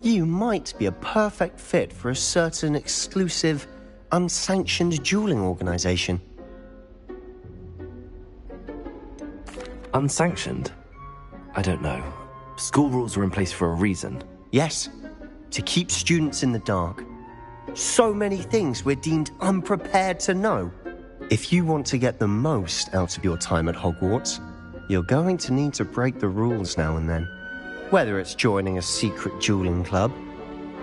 you might be a perfect fit for a certain exclusive, unsanctioned dueling organization. Unsanctioned? I don't know. School rules are in place for a reason. Yes, to keep students in the dark. So many things we're deemed unprepared to know. If you want to get the most out of your time at Hogwarts, you're going to need to break the rules now and then. Whether it's joining a secret dueling club,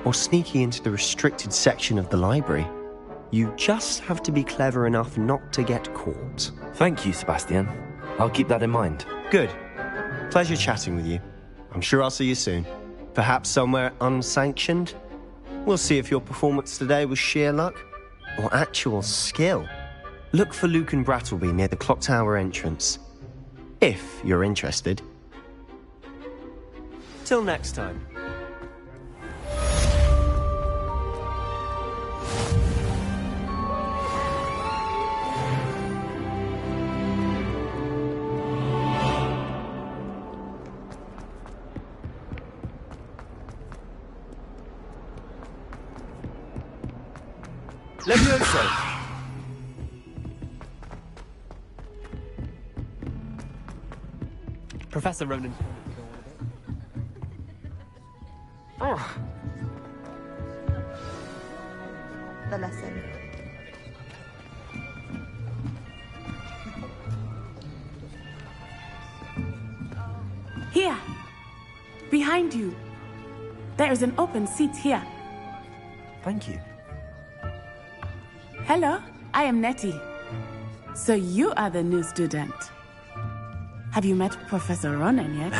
or sneaking into the restricted section of the library, you just have to be clever enough not to get caught. Thank you, Sebastian. I'll keep that in mind. Good. Pleasure chatting with you. I'm sure I'll see you soon. Perhaps somewhere unsanctioned? We'll see if your performance today was sheer luck or actual skill. Look for Luke and Brattleby near the clock tower entrance. If you're interested. Till next time. Levioso! Professor Ronan. Oh, behind you. There is an open seat here. Thank you. Hello, I am Nettie. So you are the new student. Have you met Professor Ronan yet?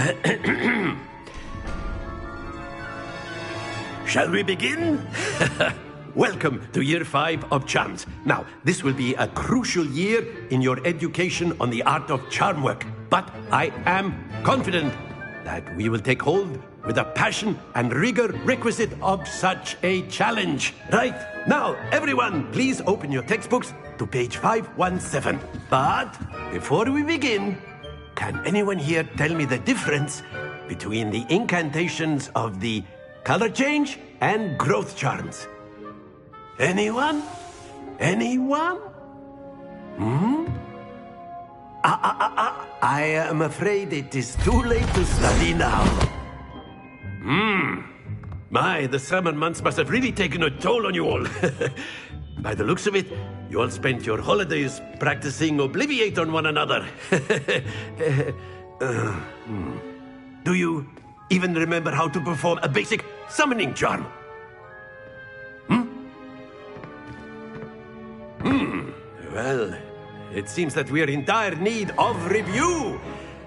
Shall we begin? Welcome to Year 5 of Charms. Now, this will be a crucial year in your education on the art of charm work. But I am confident that we will take hold with the passion and rigor requisite of such a challenge. Right, now, everyone, please open your textbooks to page 517. But before we begin, can anyone here tell me the difference between the incantations of the color change and growth charms? Anyone? Anyone? I am afraid it is too late to study now. My, the summer months must have really taken a toll on you all. By the looks of it, you all spent your holidays practicing Obliviate on one another. Do you even remember how to perform a basic summoning charm? Well, it seems that we are in dire need of review.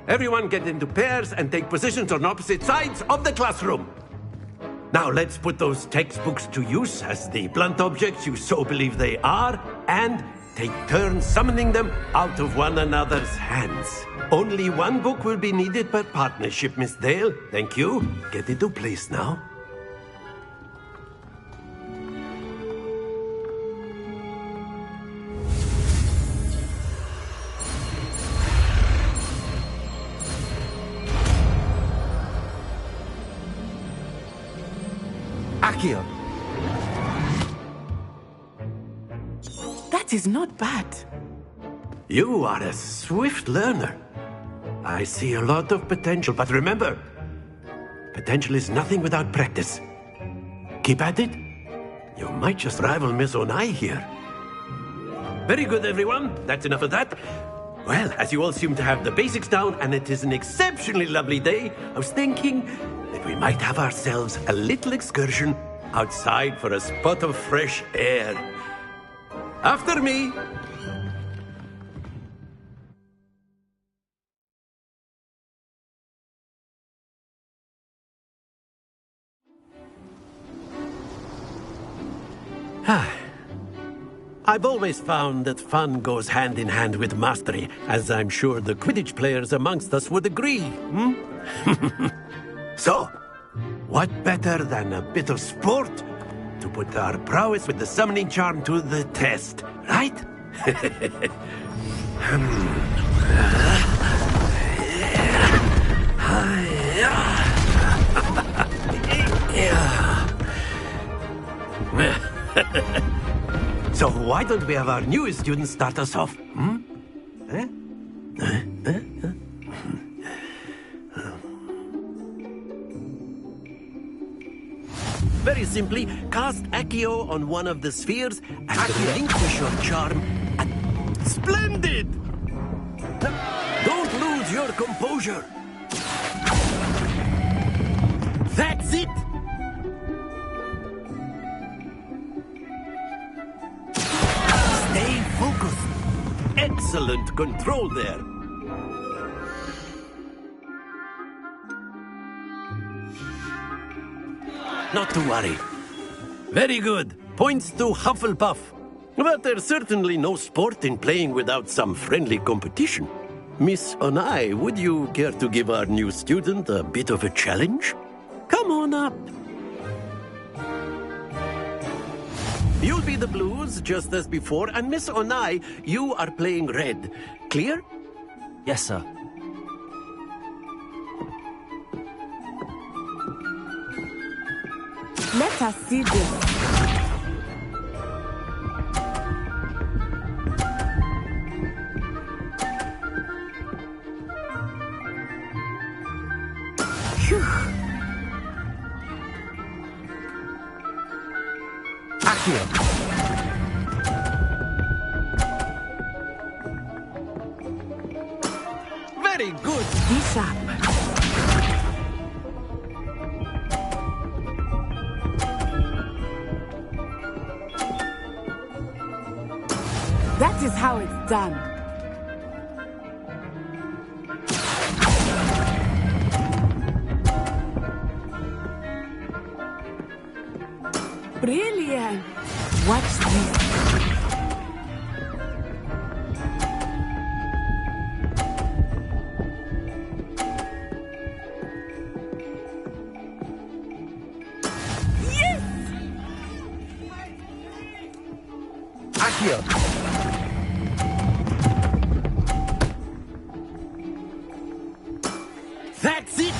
Everyone get into pairs and take positions on opposite sides of the classroom. Now let's put those textbooks to use as the blunt objects you so believe they are, and take turns summoning them out of one another's hands. Only one book will be needed per partnership, Miss Dale. Thank you. Get into place now. Accio. That is not bad. You are a swift learner. I see a lot of potential, but remember, potential is nothing without practice. Keep at it. You might just rival Miss Onai here. Very good, everyone. That's enough of that. Well, as you all seem to have the basics down, and it is an exceptionally lovely day, I was thinking that we might have ourselves a little excursion outside for a spot of fresh air. After me. I've always found that fun goes hand in hand with mastery, as I'm sure the Quidditch players amongst us would agree. So, what better than a bit of sport to put our prowess with the summoning charm to the test, right? So why don't we have our newest student start us off? Very simply, cast Accio on one of the spheres and relinquish your charm. Splendid! Don't lose your composure. That's it! Stay focused. Excellent control there. Not to worry. Very good. Points to Hufflepuff. But there's certainly no sport in playing without some friendly competition. Miss Onai, would you care to give our new student a bit of a challenge? Come on up. You'll be the blues, just as before, and Miss Onai, you are playing red. Clear? Yes, sir. Let us see this. Accio. Very good. Be sharp. is how it's done. Brilliant! Watch this. Accio! That's it!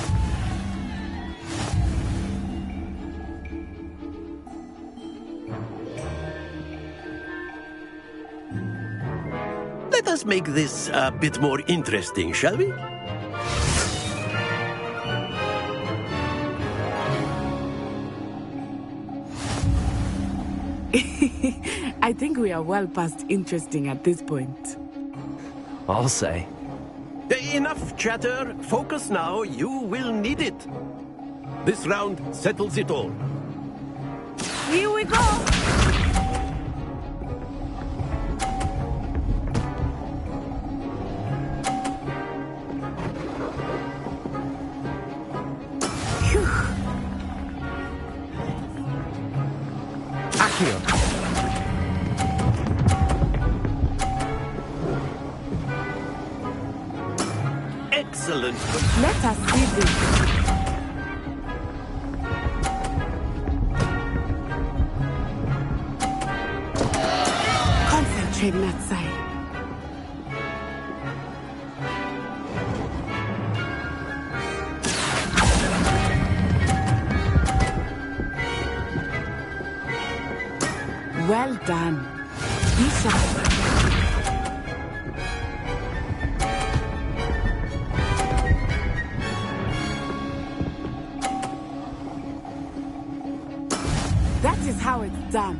Let us make this a bit more interesting, shall we? I think we are well past interesting at this point. I'll say. Enough chatter. Focus now. You will need it. This round settles it all. Here we go! Accio! Excellent. Let us see this. Concentrate, Natsai. Well done. Be sharp. That is how it's done.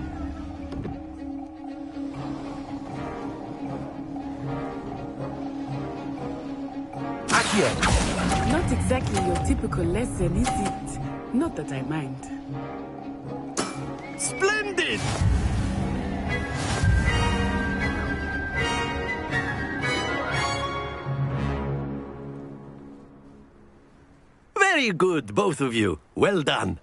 Accio! Not exactly your typical lesson, is it? Not that I mind. Splendid! Very good, both of you. Well done.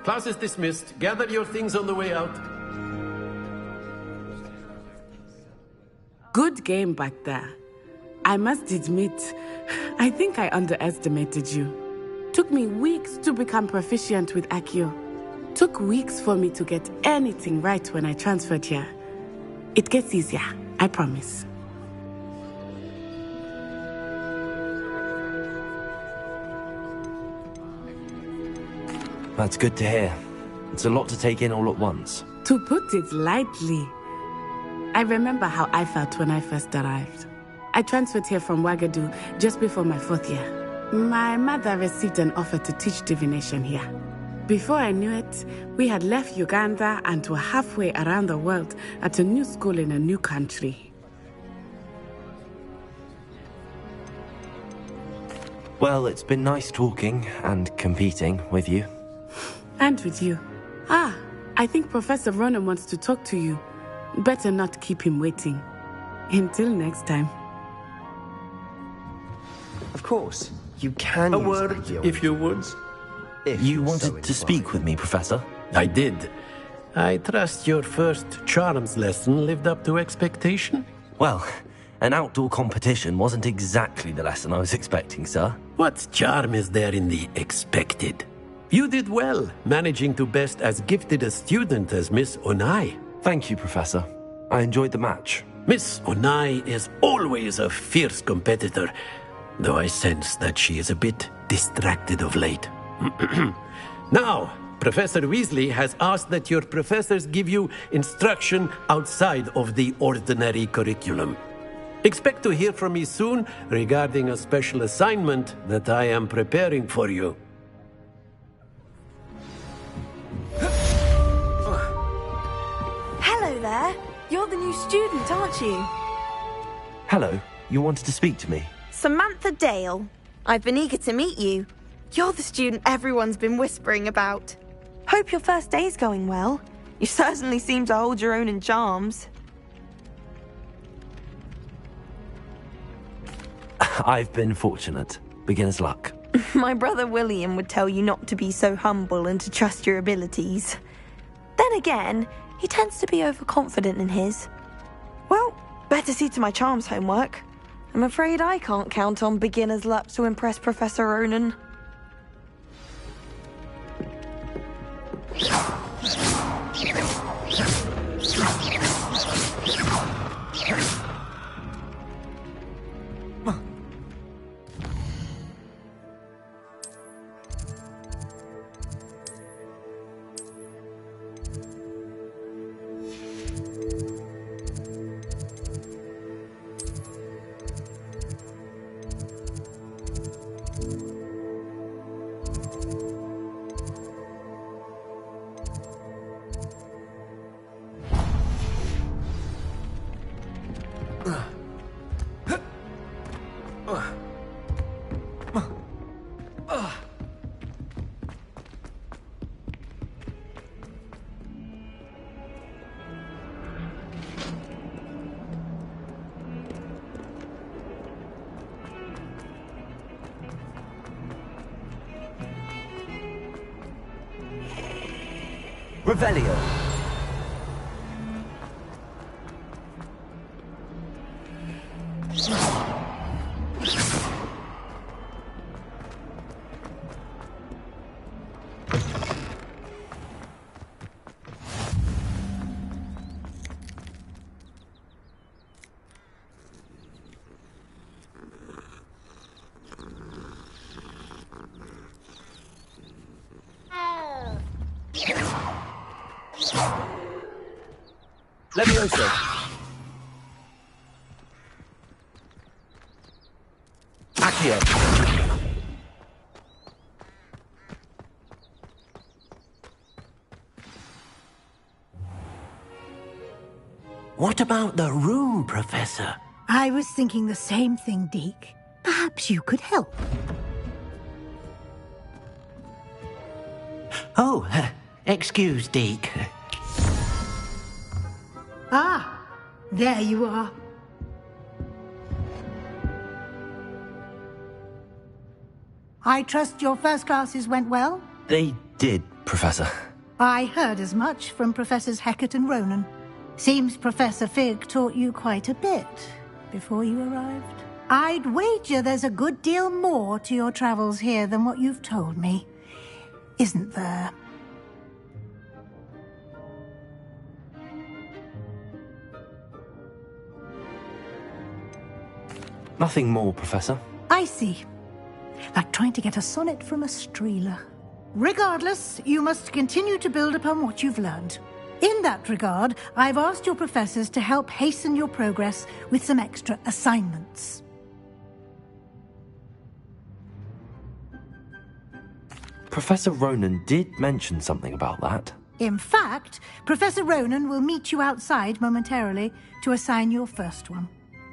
Class is dismissed. Gather your things on the way out. Good game back there. I must admit, I think I underestimated you. Took me weeks to become proficient with Accio. Took weeks for me to get anything right when I transferred here. It gets easier, I promise. That's good to hear. It's a lot to take in all at once. To put it lightly, I remember how I felt when I first arrived. I transferred here from Wagadu just before my 4th year. My mother received an offer to teach divination here. Before I knew it, we had left Uganda and were halfway around the world at a new school in a new country. Well, it's been nice talking and competing with you. And with you. Ah, I think Professor Ronen wants to talk to you. Better not keep him waiting. Until next time. Of course, you can A use word, Accio. if you would. If you wanted to speak with me, Professor. I did. I trust your first charms lesson lived up to expectation? Well, an outdoor competition wasn't exactly the lesson I was expecting, sir. What charm is there in the expected? You did well, managing to best as gifted a student as Miss Onai. Thank you, Professor. I enjoyed the match. Miss Onai is always a fierce competitor, though I sense that she is a bit distracted of late. Now, Professor Weasley has asked that your professors give you instruction outside of the ordinary curriculum. Expect to hear from me soon regarding a special assignment that I am preparing for you. Hello there. You're the new student, aren't you? Hello, you wanted to speak to me? Samantha Dale. I've been eager to meet you. You're the student everyone's been whispering about. Hope your first day's going well. You certainly seem to hold your own in charms. I've been fortunate. Beginner's luck. My brother William would tell you not to be so humble and to trust your abilities. Then again, he tends to be overconfident in his. Well, better see to my charms homework. I'm afraid I can't count on beginner's luck to impress Professor Ronan. Revelio. Levioso. Accio. What about the room, Professor? I was thinking the same thing, Deke. Perhaps you could help. Oh, excuse, Deke. Ah, there you are. I trust your first classes went well? They did, Professor. I heard as much from Professors Hecat and Ronan. Seems Professor Fig taught you quite a bit before you arrived. I'd wager there's a good deal more to your travels here than what you've told me. Isn't there? Nothing more, Professor. I see. Like trying to get a sonnet from a streeler. Regardless, you must continue to build upon what you've learned. In that regard, I've asked your professors to help hasten your progress with some extra assignments. Professor Ronan did mention something about that. In fact, Professor Ronan will meet you outside momentarily to assign your first one.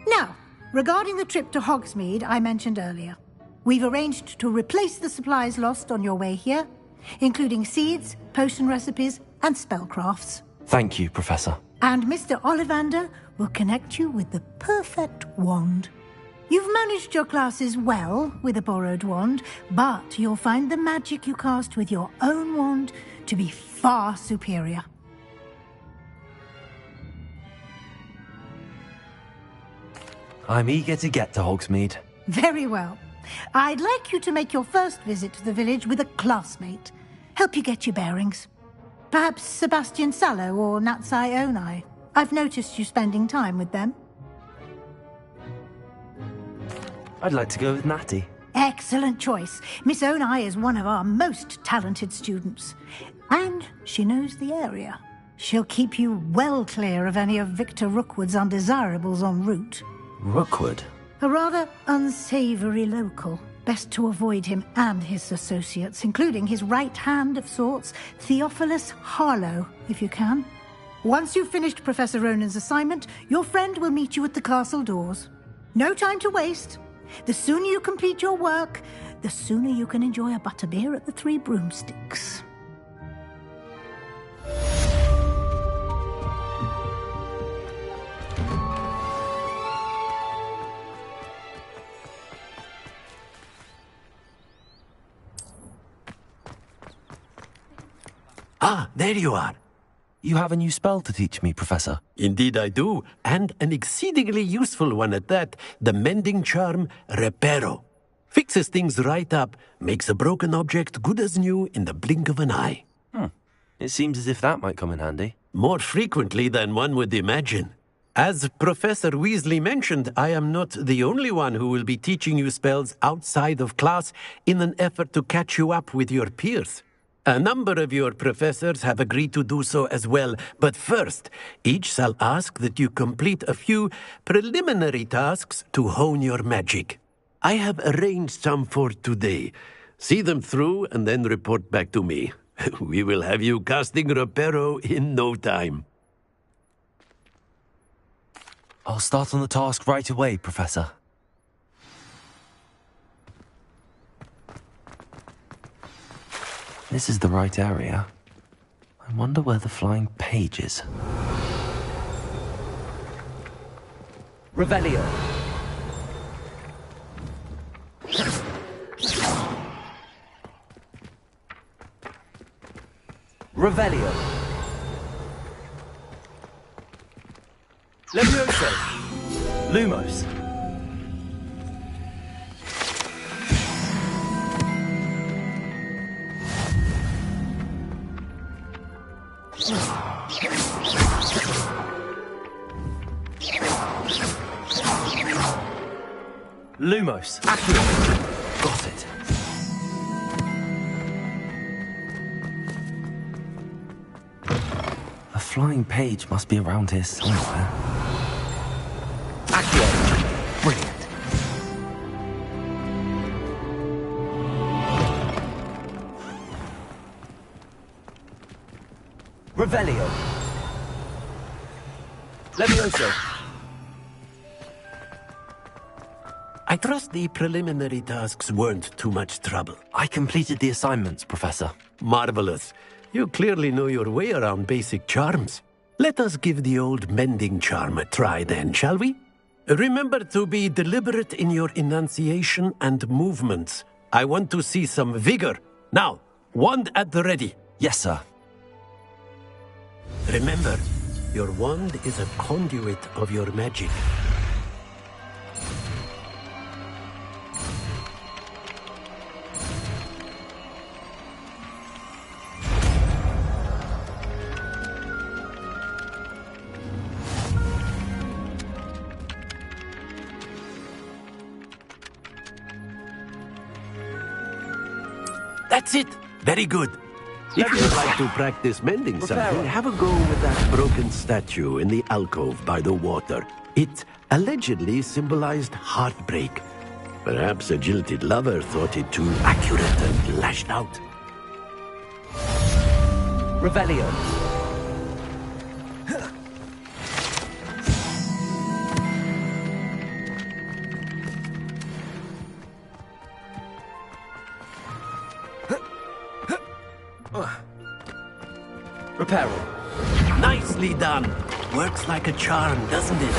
Now, regarding the trip to Hogsmeade I mentioned earlier, we've arranged to replace the supplies lost on your way here, including seeds, potion recipes, and spellcrafts. Thank you, Professor. And Mr. Ollivander will connect you with the perfect wand. You've managed your classes well with a borrowed wand, but you'll find the magic you cast with your own wand to be far superior. I'm eager to get to Hogsmeade. Very well. I'd like you to make your first visit to the village with a classmate. Help you get your bearings. Perhaps Sebastian Sallow or Natsai Onai. I've noticed you spending time with them. I'd like to go with Natty. Excellent choice. Miss Onai is one of our most talented students. And she knows the area. She'll keep you well clear of any of Victor Rookwood's undesirables en route. Rookwood? A rather unsavory local. Best to avoid him and his associates, including his right hand of sorts, Theophilus Harlow, if you can. Once you've finished Professor Ronan's assignment, your friend will meet you at the castle doors. No time to waste. The sooner you complete your work, the sooner you can enjoy a butterbeer at the Three Broomsticks. Ah, there you are. You have a new spell to teach me, Professor. Indeed I do, and an exceedingly useful one at that. The mending charm, Reparo. Fixes things right up, makes a broken object good as new in the blink of an eye. It seems as if that might come in handy. More frequently than one would imagine. As Professor Weasley mentioned, I am not the only one who will be teaching you spells outside of class in an effort to catch you up with your peers. A number of your professors have agreed to do so as well, but first, each shall ask that you complete a few preliminary tasks to hone your magic. I have arranged some for today. See them through and then report back to me. We will have you casting Reparo in no time. I'll start on the task right away, Professor. This is the right area. I wonder where the flying page is. Revelio. Revelio. Levioso. Lumos. Lumos. Accurate. Got it. A flying page must be around here somewhere. Accio. Brilliant. Revelio. Levioso. I trust the preliminary tasks weren't too much trouble. I completed the assignments, Professor. Marvelous. You clearly know your way around basic charms. Let us give the old mending charm a try then, shall we? Remember to be deliberate in your enunciation and movements. I want to see some vigor. Now, wand at the ready. Yes, sir. Remember, your wand is a conduit of your magic. That's it. Very good. If you'd like to practice mending something, have a go with that broken statue in the alcove by the water. It allegedly symbolized heartbreak. Perhaps a jilted lover thought it too accurate and lashed out. Revelio. Reparo. Nicely done. Works like a charm, doesn't it?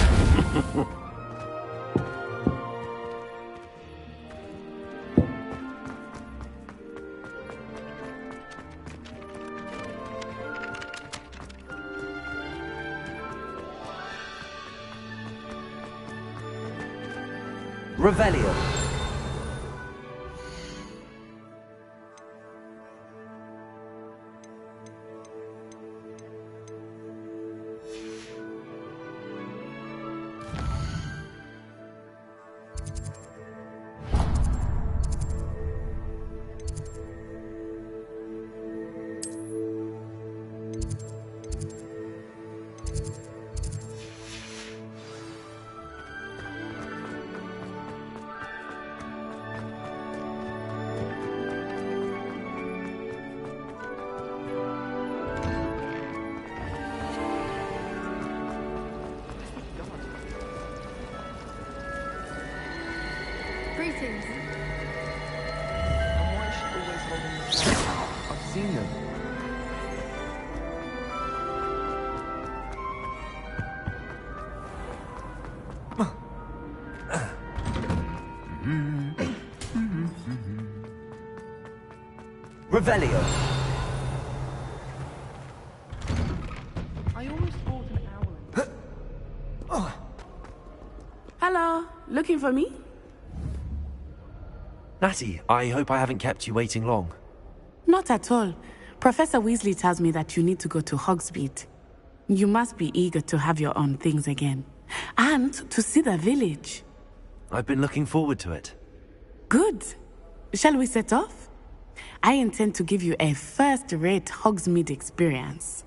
Revelio. seen them. Revelio. I almost bought an owl. Hello, looking for me? Natty, I hope I haven't kept you waiting long. Not at all. Professor Weasley tells me that you need to go to Hogsmeade. You must be eager to have your own things again. And to see the village. I've been looking forward to it. Good. Shall we set off? I intend to give you a first-rate Hogsmeade experience.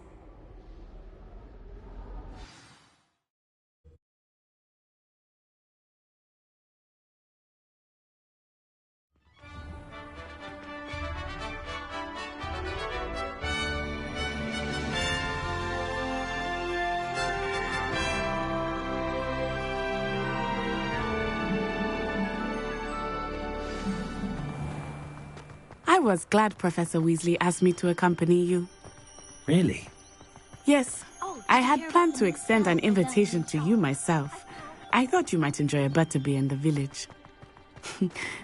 I was glad Professor Weasley asked me to accompany you. Really? Yes. I had planned to extend an invitation to you myself. I thought you might enjoy a butterbeer in the village.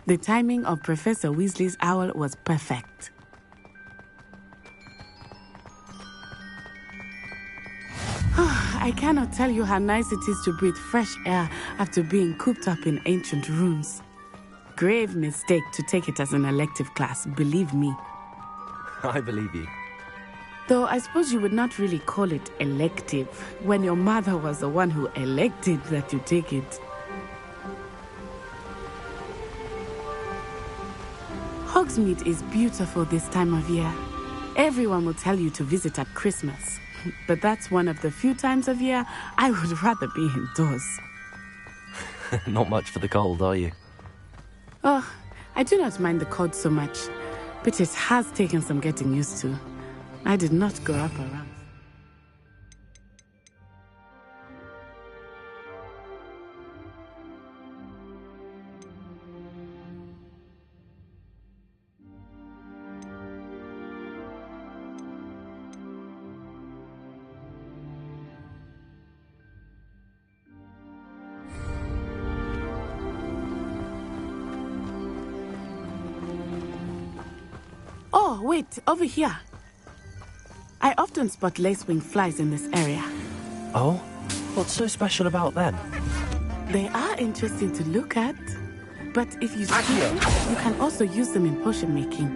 The timing of Professor Weasley's owl was perfect. I cannot tell you how nice it is to breathe fresh air after being cooped up in ancient rooms. Grave mistake to take it as an elective class, believe me. I believe you. Though I suppose you would not really call it elective when your mother was the one who elected that you take it. Hogsmeade is beautiful this time of year. Everyone will tell you to visit at Christmas, but that's one of the few times of year I would rather be indoors. Not much for the cold, are you? Oh, I do not mind the cold so much, but it has taken some getting used to. I did not grow up around. Oh, wait, over here. I often spot lacewing flies in this area. Oh? What's so special about them? They are interesting to look at, but if you see them, you can also use them in potion making.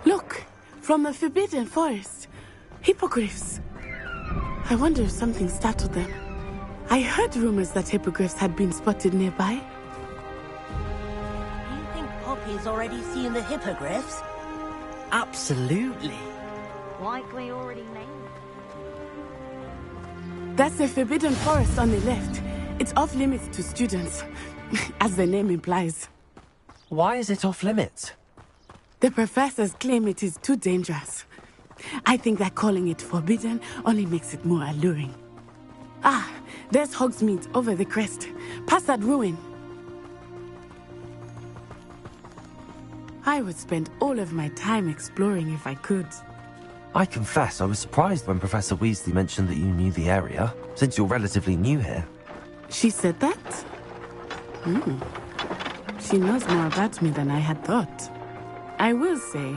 Look, from the Forbidden Forest, hippogriffs. I wonder if something startled them. I heard rumors that hippogriffs had been spotted nearby. Do you think Poppy's already seen the hippogriffs? Absolutely. Like we already named. That's the Forbidden Forest on the left. It's off limits to students, as the name implies. Why is it off limits? The professors claim it is too dangerous. I think that calling it forbidden only makes it more alluring. Ah, there's Hogsmeade over the crest, past that ruin. I would spend all of my time exploring if I could. I confess I was surprised when Professor Weasley mentioned that you knew the area, since you're relatively new here. She said that? She knows more about me than I had thought. I will say,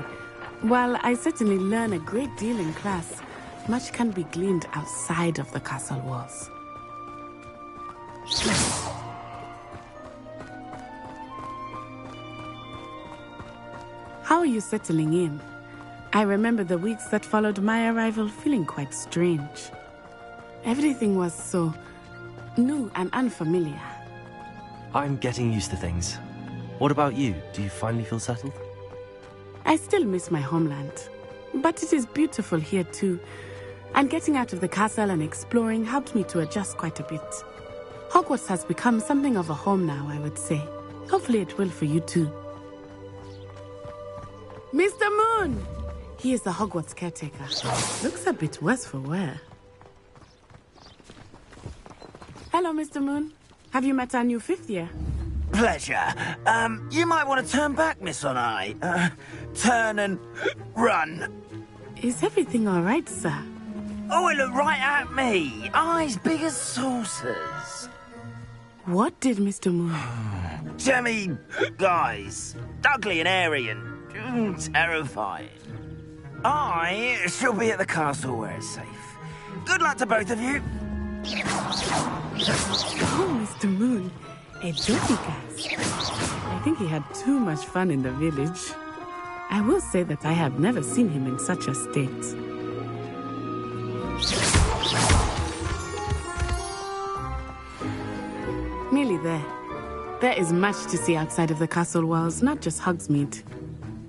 while I certainly learn a great deal in class, much can be gleaned outside of the castle walls. How are you settling in? I remember the weeks that followed my arrival feeling quite strange. Everything was so new and unfamiliar. I'm getting used to things. What about you? Do you finally feel settled? I still miss my homeland, but it is beautiful here too. And getting out of the castle and exploring helped me to adjust quite a bit. Hogwarts has become something of a home now, I would say. Hopefully it will for you too. Mr. Moon! He is the Hogwarts caretaker. Looks a bit worse for wear. Hello, Mr. Moon. Have you met our new fifth year? Pleasure. You might want to turn back, Miss Onai. Turn and run. Is everything all right, sir? Oh, it looked right at me. Eyes big as saucers. What did Mr. Moon? Jemmy, guys. Ugly and airy and terrifying. I shall be at the castle where it's safe. Good luck to both of you. Oh, Mr. Moon. A Jopikas. I think he had too much fun in the village. I will say that I have never seen him in such a state. Nearly there. There is much to see outside of the castle walls, not just Hogsmeade.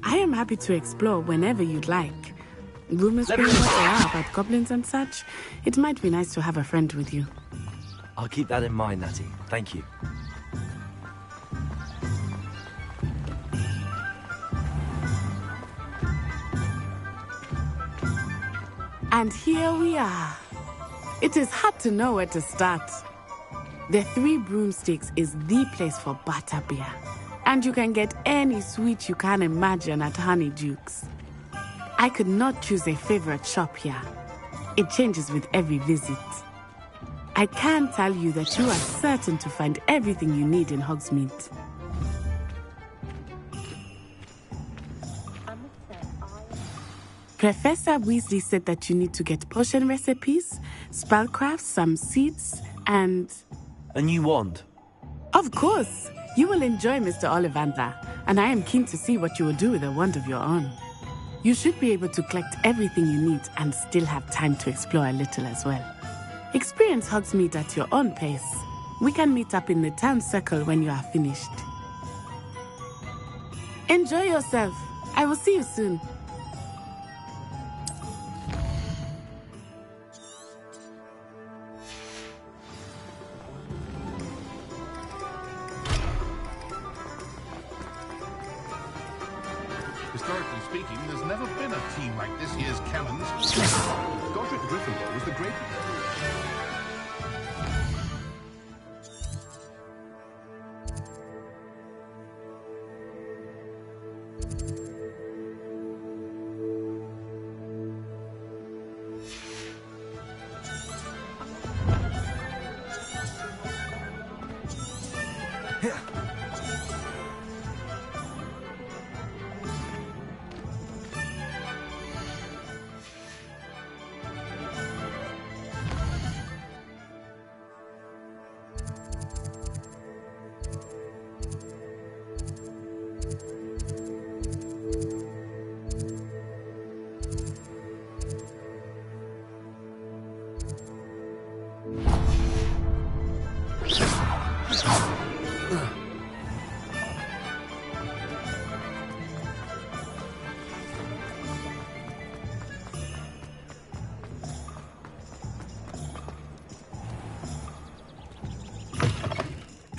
I am happy to explore whenever you'd like. Rumors bring what they are about goblins and such. It might be nice to have a friend with you. I'll keep that in mind, Natty. Thank you. And here we are. It is hard to know where to start. The Three Broomsticks is the place for butterbeer. And you can get any sweet you can imagine at Honeydukes. I could not choose a favorite shop here. It changes with every visit. I can tell you that you are certain to find everything you need in Hogsmeade. Professor Weasley said that you need to get potion recipes, spellcrafts, some seeds, and... A new wand? Of course! You will enjoy Mr. Ollivander, and I am keen to see what you will do with a wand of your own. You should be able to collect everything you need and still have time to explore a little as well. Experience Hogsmeade at your own pace. We can meet up in the town circle when you are finished. Enjoy yourself. I will see you soon. Historically speaking, there's never been a team like this year's Cannons. Godric Gryffindor was the great...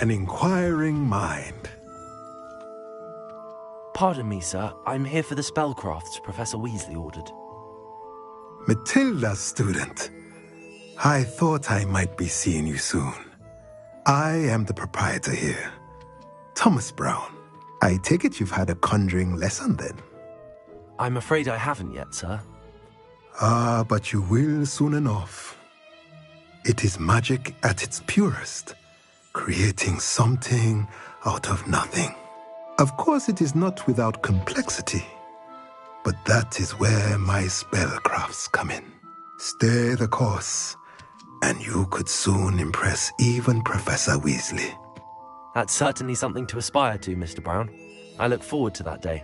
An inquiring mind. Pardon me, sir. I'm here for the spellcrafts Professor Weasley ordered. Matilda, student. I thought I might be seeing you soon. I am the proprietor here, Thomas Brown. I take it you've had a conjuring lesson then? I'm afraid I haven't yet, sir. Ah, but you will soon enough. It is magic at its purest, creating something out of nothing. Of course, it is not without complexity, but that is where my spellcrafts come in. Stay the course, and you could soon impress even Professor Weasley. That's certainly something to aspire to, Mr. Brown. I look forward to that day.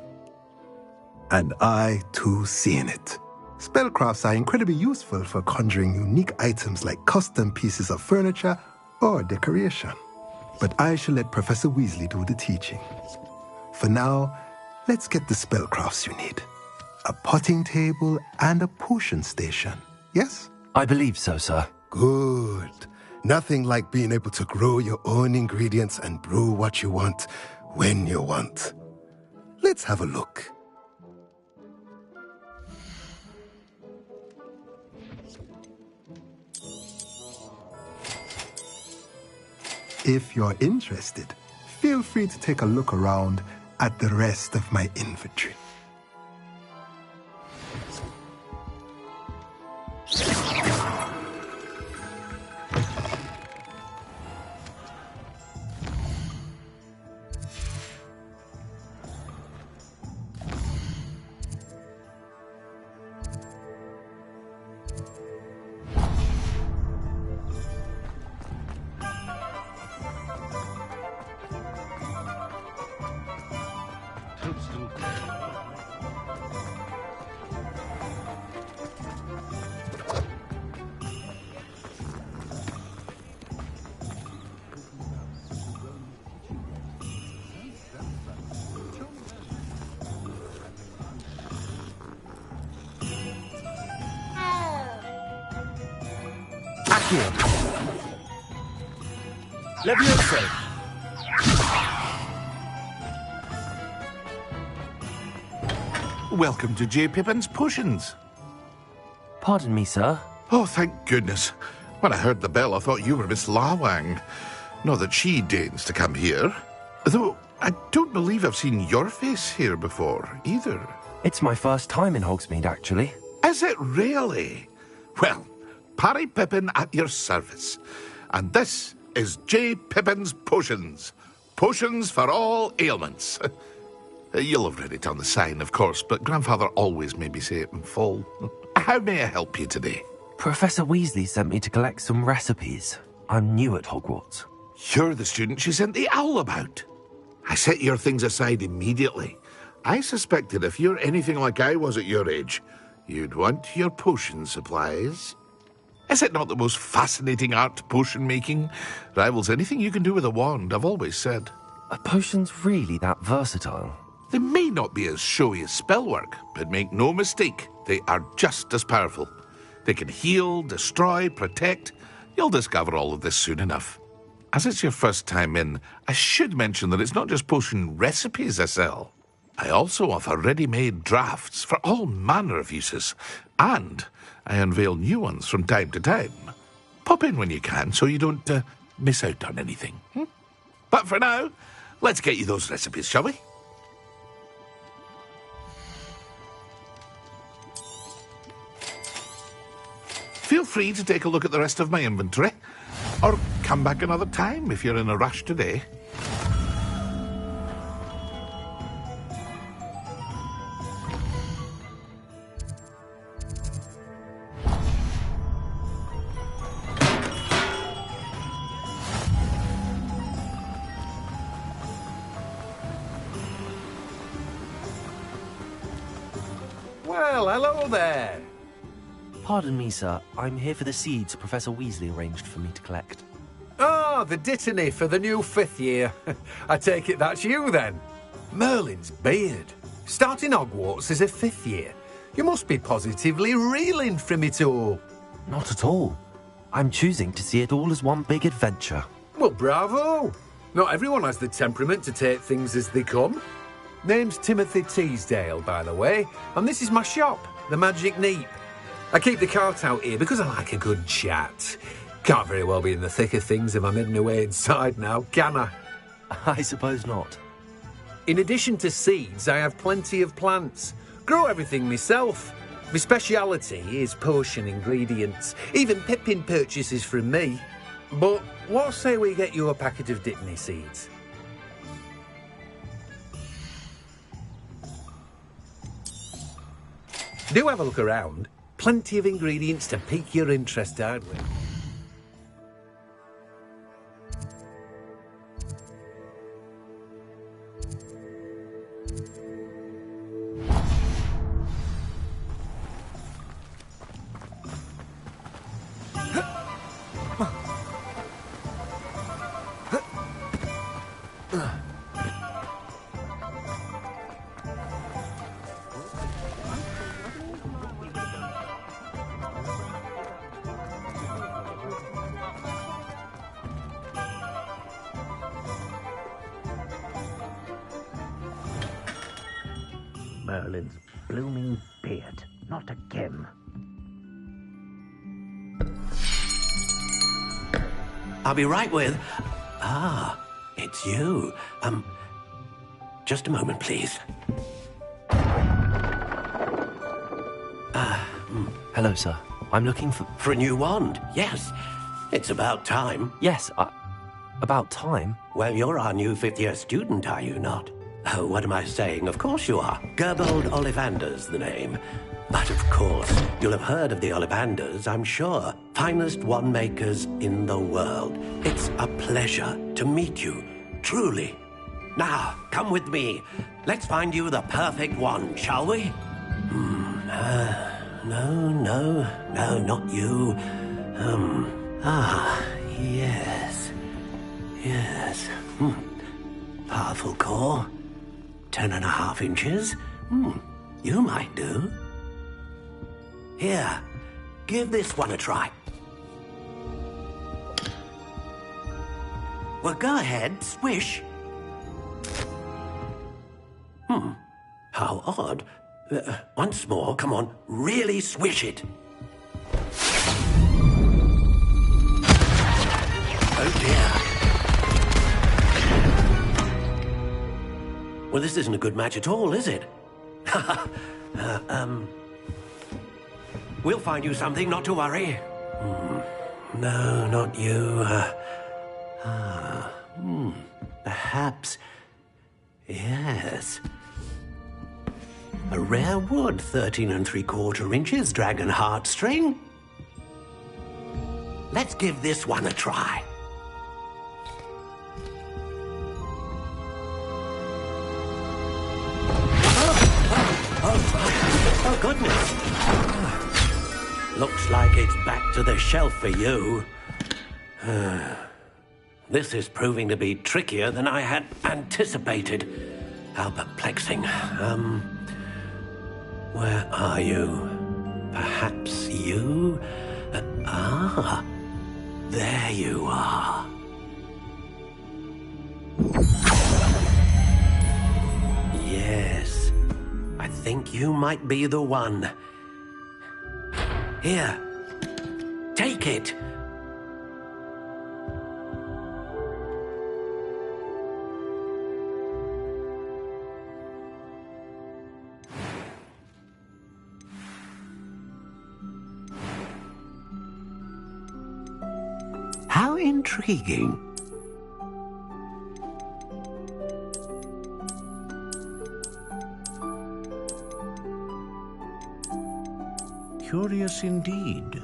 And I, too, see in it. Spellcrafts are incredibly useful for conjuring unique items like custom pieces of furniture or decoration. But I shall let Professor Weasley do the teaching. For now, let's get the spellcrafts you need. A potting table and a potion station, yes? I believe so, sir. Good. Nothing like being able to grow your own ingredients and brew what you want when you want. Let's have a look. If you're interested, feel free to take a look around at the rest of my inventory. Leviosa! Welcome to J. Pippin's Potions. Pardon me, sir. Oh, thank goodness. When I heard the bell, I thought you were Miss Lawang. Not that she deigns to come here. Though, I don't believe I've seen your face here before, either. It's my first time in Hogsmeade, actually. Is it really? Well, Parry Pippin at your service. And this is J. Pippin's Potions. Potions for all ailments. You'll have read it on the sign, of course, but Grandfather always made me say it in full. How may I help you today? Professor Weasley sent me to collect some recipes. I'm new at Hogwarts. You're the student she sent the owl about. I set your things aside immediately. I suspected if you're anything like I was at your age, you'd want your potion supplies. Is it not the most fascinating art, potion making? Rivals anything you can do with a wand, I've always said. Are potions really that versatile? They may not be as showy as spellwork, but make no mistake, they are just as powerful. They can heal, destroy, protect. You'll discover all of this soon enough. As it's your first time in, I should mention that it's not just potion recipes I sell. I also offer ready-made drafts for all manner of uses, and I unveil new ones from time to time. Pop in when you can so you don't miss out on anything. But for now, let's get you those recipes, shall we? Feel free to take a look at the rest of my inventory, or come back another time if you're in a rush today. Well, hello there. Pardon me, sir. I'm here for the seeds Professor Weasley arranged for me to collect. Ah, the Dittany for the new 5th year. I take it that's you, then. Merlin's beard. Starting Hogwarts as a 5th year. You must be positively reeling from it all. Not at all. I'm choosing to see it all as one big adventure. Well, bravo. Not everyone has the temperament to take things as they come. Name's Timothy Teasdale, by the way, and this is my shop, the Magic Neep. I keep the cart out here because I like a good chat. Can't very well be in the thick of things if I'm hidden away inside now, can I? I suppose not. In addition to seeds, I have plenty of plants. Grow everything myself. My speciality is potion ingredients. Even Pippin purchases from me. But what say we get you a packet of Dittany seeds? Do have a look around. Plenty of ingredients to pique your interest, aren't we? Merlin's blooming beard. Not again. I'll be right with... Ah, it's you. Just a moment, please. Hello, sir. I'm looking For a new wand, yes. It's about time. Yes, about time? Well, you're our new fifth-year student, are you not? Oh, what am I saying? Of course you are. Gerbold Ollivander's the name. But of course, you'll have heard of the Ollivanders, I'm sure. Finest wand makers in the world. It's a pleasure to meet you, truly. Now, come with me. Let's find you the perfect wand, shall we? No, not you. Yes. Powerful core. 10.5 inches. You might do. Here, give this one a try. Well, go ahead, swish. How odd. Once more, come on, really swish it. Oh dear. Well, this isn't a good match at all, is it? We'll find you something, not to worry. No, not you. Perhaps. Yes. A rare wood, 13 3/4 inches, dragon heartstring. Let's give this one a try. Oh, goodness. Looks like it's back to the shelf for you. This is proving to be trickier than I had anticipated. How perplexing. Where are you? Perhaps you? There you are. Yes, I think you might be the one. Here, take it. How intriguing. Curious indeed.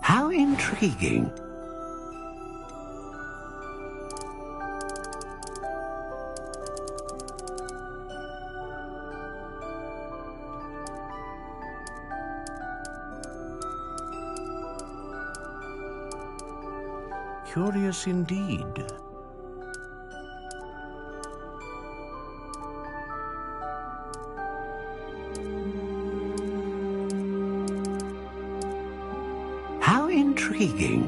How intriguing. Curious indeed. How intriguing.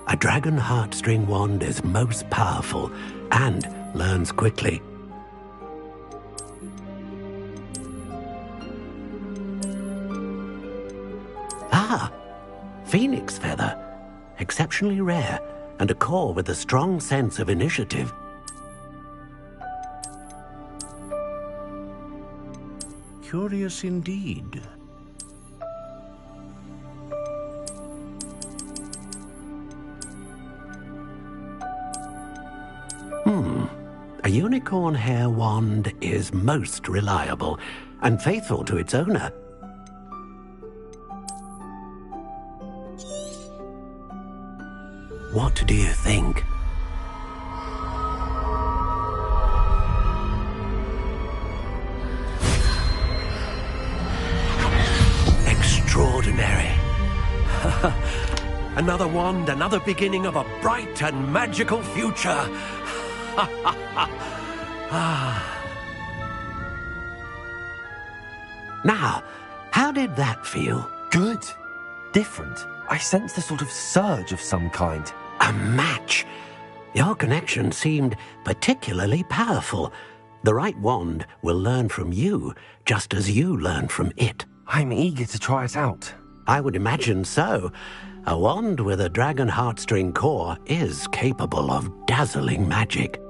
A dragon heartstring wand is most powerful and learns quickly. Ah, phoenix feather. Exceptionally rare, and a core with a strong sense of initiative. Curious indeed. unicorn hair wand is most reliable and faithful to its owner. What do you think? Extraordinary. Another wand, another beginning of a bright and magical future. Now, how did that feel? Good. Different. I sensed a sort of surge of some kind. A match. Your connection seemed particularly powerful. The right wand will learn from you, just as you learn from it. I'm eager to try it out. I would imagine so. A wand with a dragon heartstring core is capable of dazzling magic.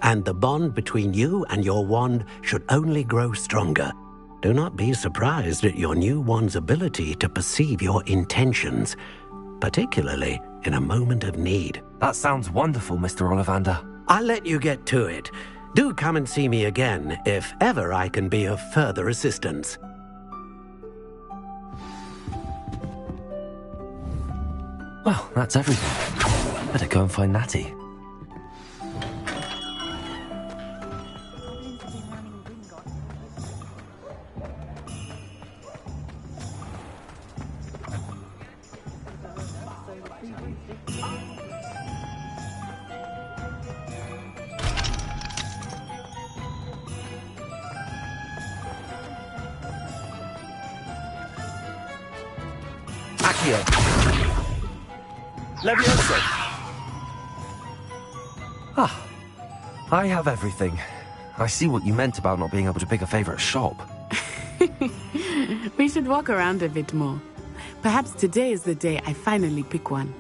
And the bond between you and your wand should only grow stronger. Do not be surprised at your new wand's ability to perceive your intentions, particularly in a moment of need. That sounds wonderful, Mr. Ollivander. I'll let you get to it. Do come and see me again if ever I can be of further assistance. Well, that's everything. Better go and find Natty. Accio. Leviosa. Ah, I have everything. I see what you meant about not being able to pick a favorite shop. We should walk around a bit more. Perhaps today is the day I finally pick one.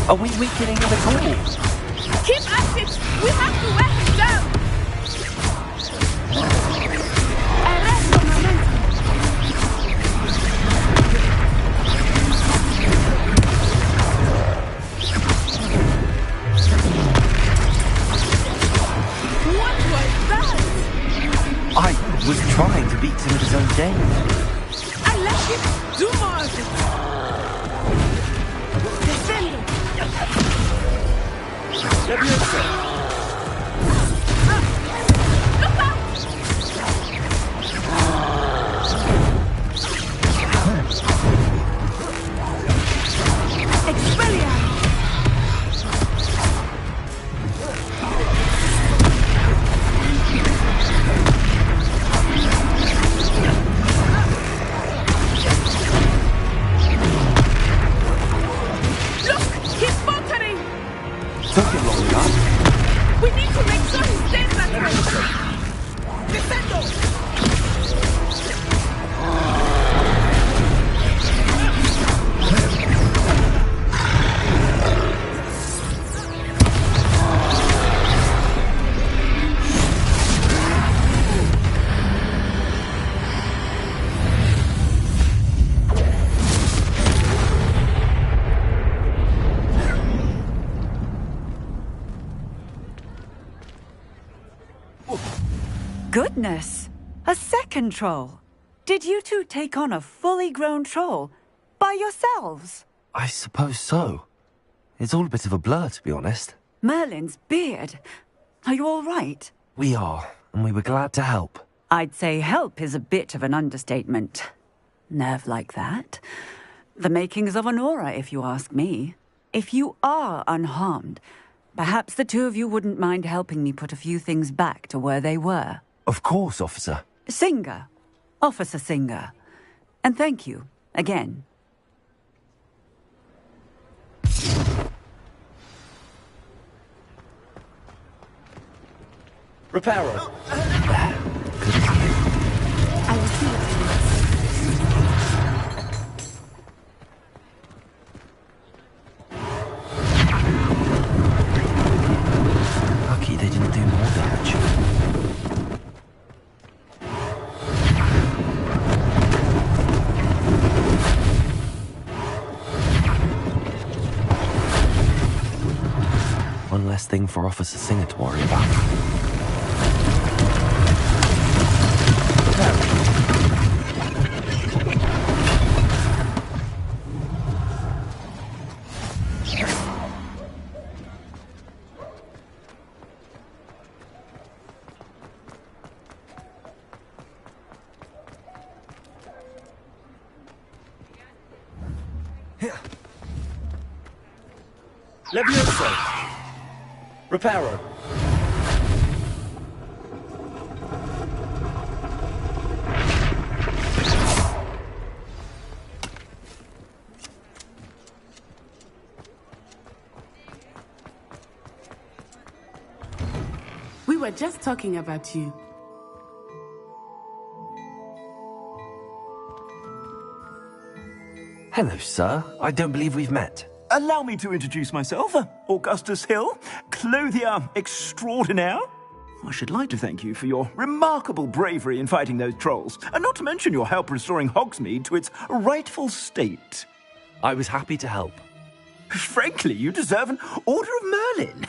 Are we weakening him at all? Keep at it! We have to wear him down! Arrest the momentum! What was that? I was trying to beat him at his own game. I let him do more of it! Defend him! Leviosa. Took him long enough. We need to make sure he stays that way. Defendo! Goodness! A second troll! Did you two take on a fully grown troll? By yourselves? I suppose so. It's all a bit of a blur, to be honest. Merlin's beard. Are you all right? We are, and we were glad to help. I'd say help is a bit of an understatement. Nerve like that. The makings of an aura, if you ask me. If you are unharmed, perhaps the two of you wouldn't mind helping me put a few things back to where they were. Of course, officer. Singer. Officer Singer. And thank you, again. Reparo. I will see what Lucky they didn't do more damage. One less thing for Officer Singer to worry about. Levioso. Reparo. We were just talking about you. Hello, sir. I don't believe we've met. Allow me to introduce myself. Augustus Hill, clothier extraordinaire. I should like to thank you for your remarkable bravery in fighting those trolls, and not to mention your help restoring Hogsmeade to its rightful state. I was happy to help. Frankly, you deserve an Order of Merlin.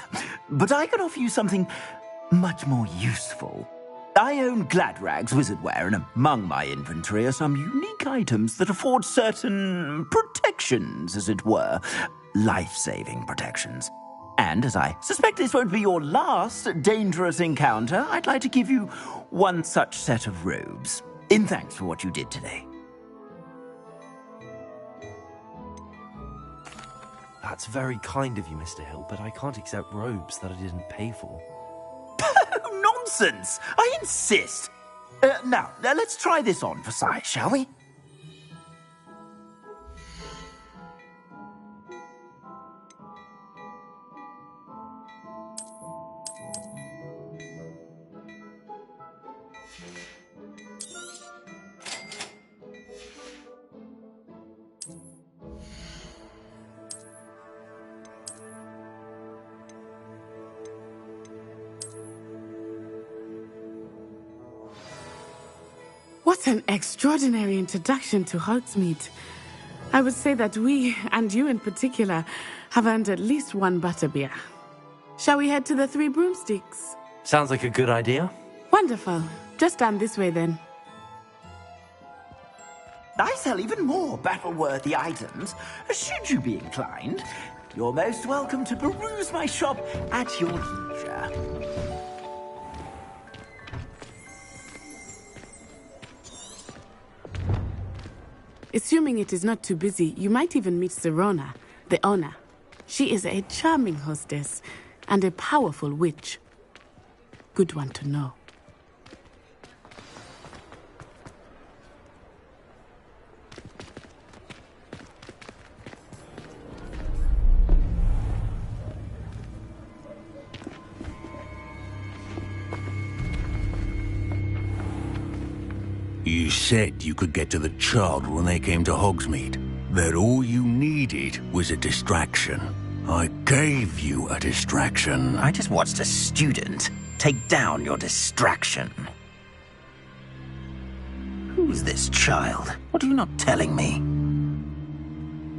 But I can offer you something much more useful. I own Gladrag's wizardware, and among my inventory are some unique items that afford certain protections, as it were. Life-saving protections. And as I suspect this won't be your last dangerous encounter, I'd like to give you one such set of robes, in thanks for what you did today. That's very kind of you, Mr. Hill, but I can't accept robes that I didn't pay for. Nonsense! I insist! Now, let's try this on for size, shall we? What an extraordinary introduction to Hogsmeade. I would say that we, and you in particular, have earned at least one butterbeer. Shall we head to the Three Broomsticks? Sounds like a good idea. Wonderful. Just down this way then. I sell even more battle-worthy items. Should you be inclined, you're most welcome to peruse my shop at your leisure. Assuming it is not too busy, you might even meet Sirona, the owner. She is a charming hostess and a powerful witch. Good one to know. You said you could get to the child when they came to Hogsmeade. That all you needed was a distraction. I gave you a distraction. I just watched a student take down your distraction. Who's this child? What are you not telling me?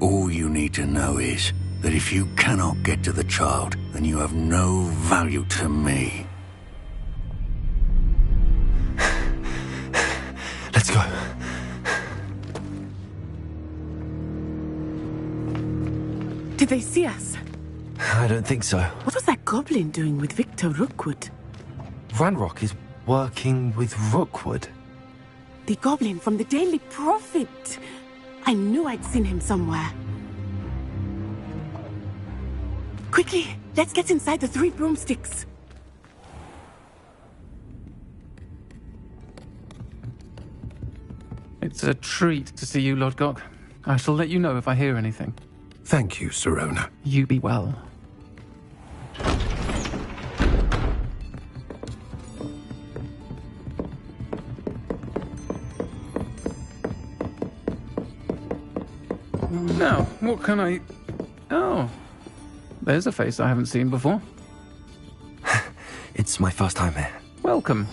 All you need to know is that if you cannot get to the child, then you have no value to me. Let's go. Did they see us? I don't think so. What was that goblin doing with Victor Rookwood? Ranrock is working with Rookwood? The goblin from the Daily Prophet. I knew I'd seen him somewhere. Quickly, let's get inside the 3 broomsticks. It's a treat to see you, Lodgok. I shall let you know if I hear anything. Thank you, Sirona. You be well. Now, what can I... Oh, there's a face I haven't seen before. It's my first time here. Welcome.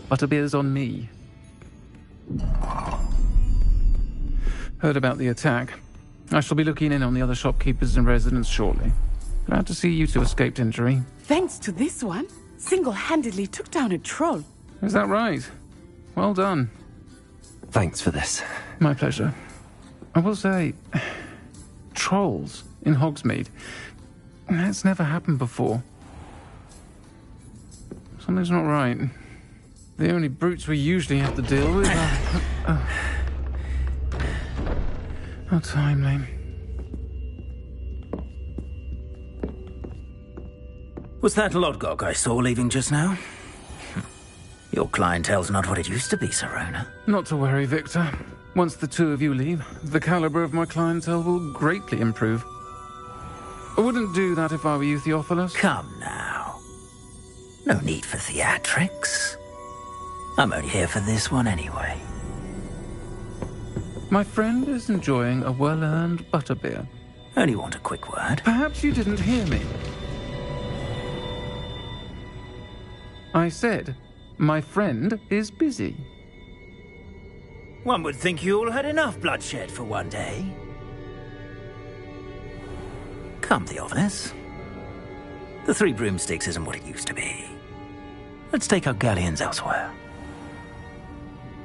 Butterbeer's on me. Heard about the attack. I shall be looking in on the other shopkeepers and residents shortly. Glad to see you two escaped injury. Thanks to this one, single-handedly took down a troll. Is that right? Well done. Thanks for this. My pleasure. I will say, trolls in Hogsmeade. That's never happened before. Something's not right. The only brutes we usually have to deal with are... How timely. Was that Lodgok I saw leaving just now? Your clientele's not what it used to be, Sirona. Not to worry, Victor. Once the two of you leave, the caliber of my clientele will greatly improve. I wouldn't do that if I were you, Theophilus. Come now. No need for theatrics. I'm only here for this one anyway. My friend is enjoying a well-earned butterbeer. Only want a quick word. Perhaps you didn't hear me. I said, my friend is busy. One would think you all had enough bloodshed for one day. Come, Theophilus. The 3 broomsticks isn't what it used to be. Let's take our galleons elsewhere.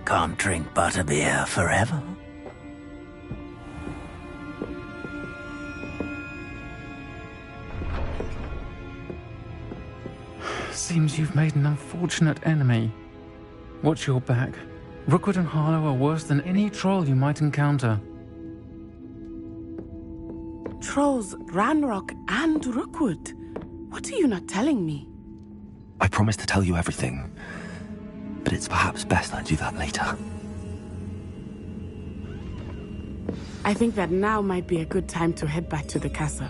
Can't drink butterbeer forever. Seems you've made an unfortunate enemy. Watch your back. Rookwood and Harlow are worse than any troll you might encounter. Trolls, Ranrock, and Rookwood. What are you not telling me? I promised to tell you everything, but it's perhaps best I do that later. I think that now might be a good time to head back to the castle.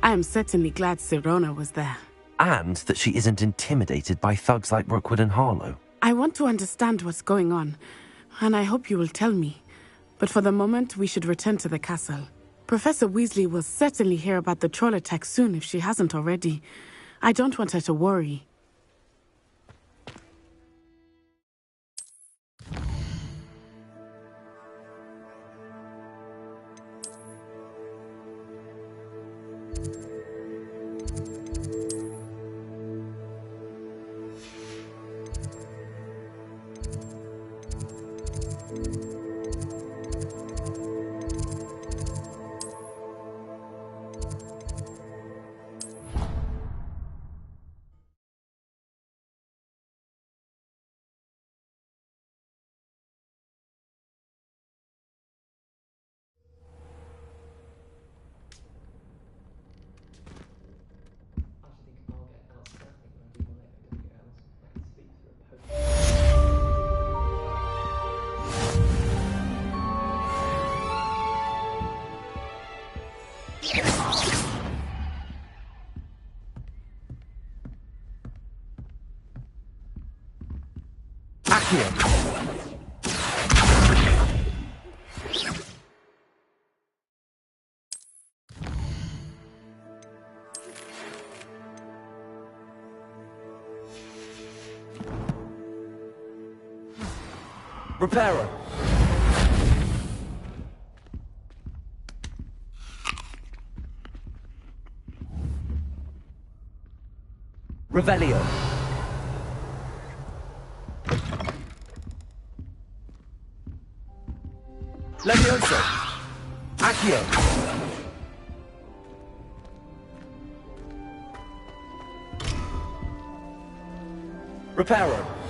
I am certainly glad Sirona was there. And that she isn't intimidated by thugs like Rookwood and Harlow. I want to understand what's going on, and I hope you will tell me. But for the moment, we should return to the castle. Professor Weasley will certainly hear about the troll attack soon if she hasn't already. I don't want her to worry. Reparo. Revelio. Levioso. Accio. Reparo.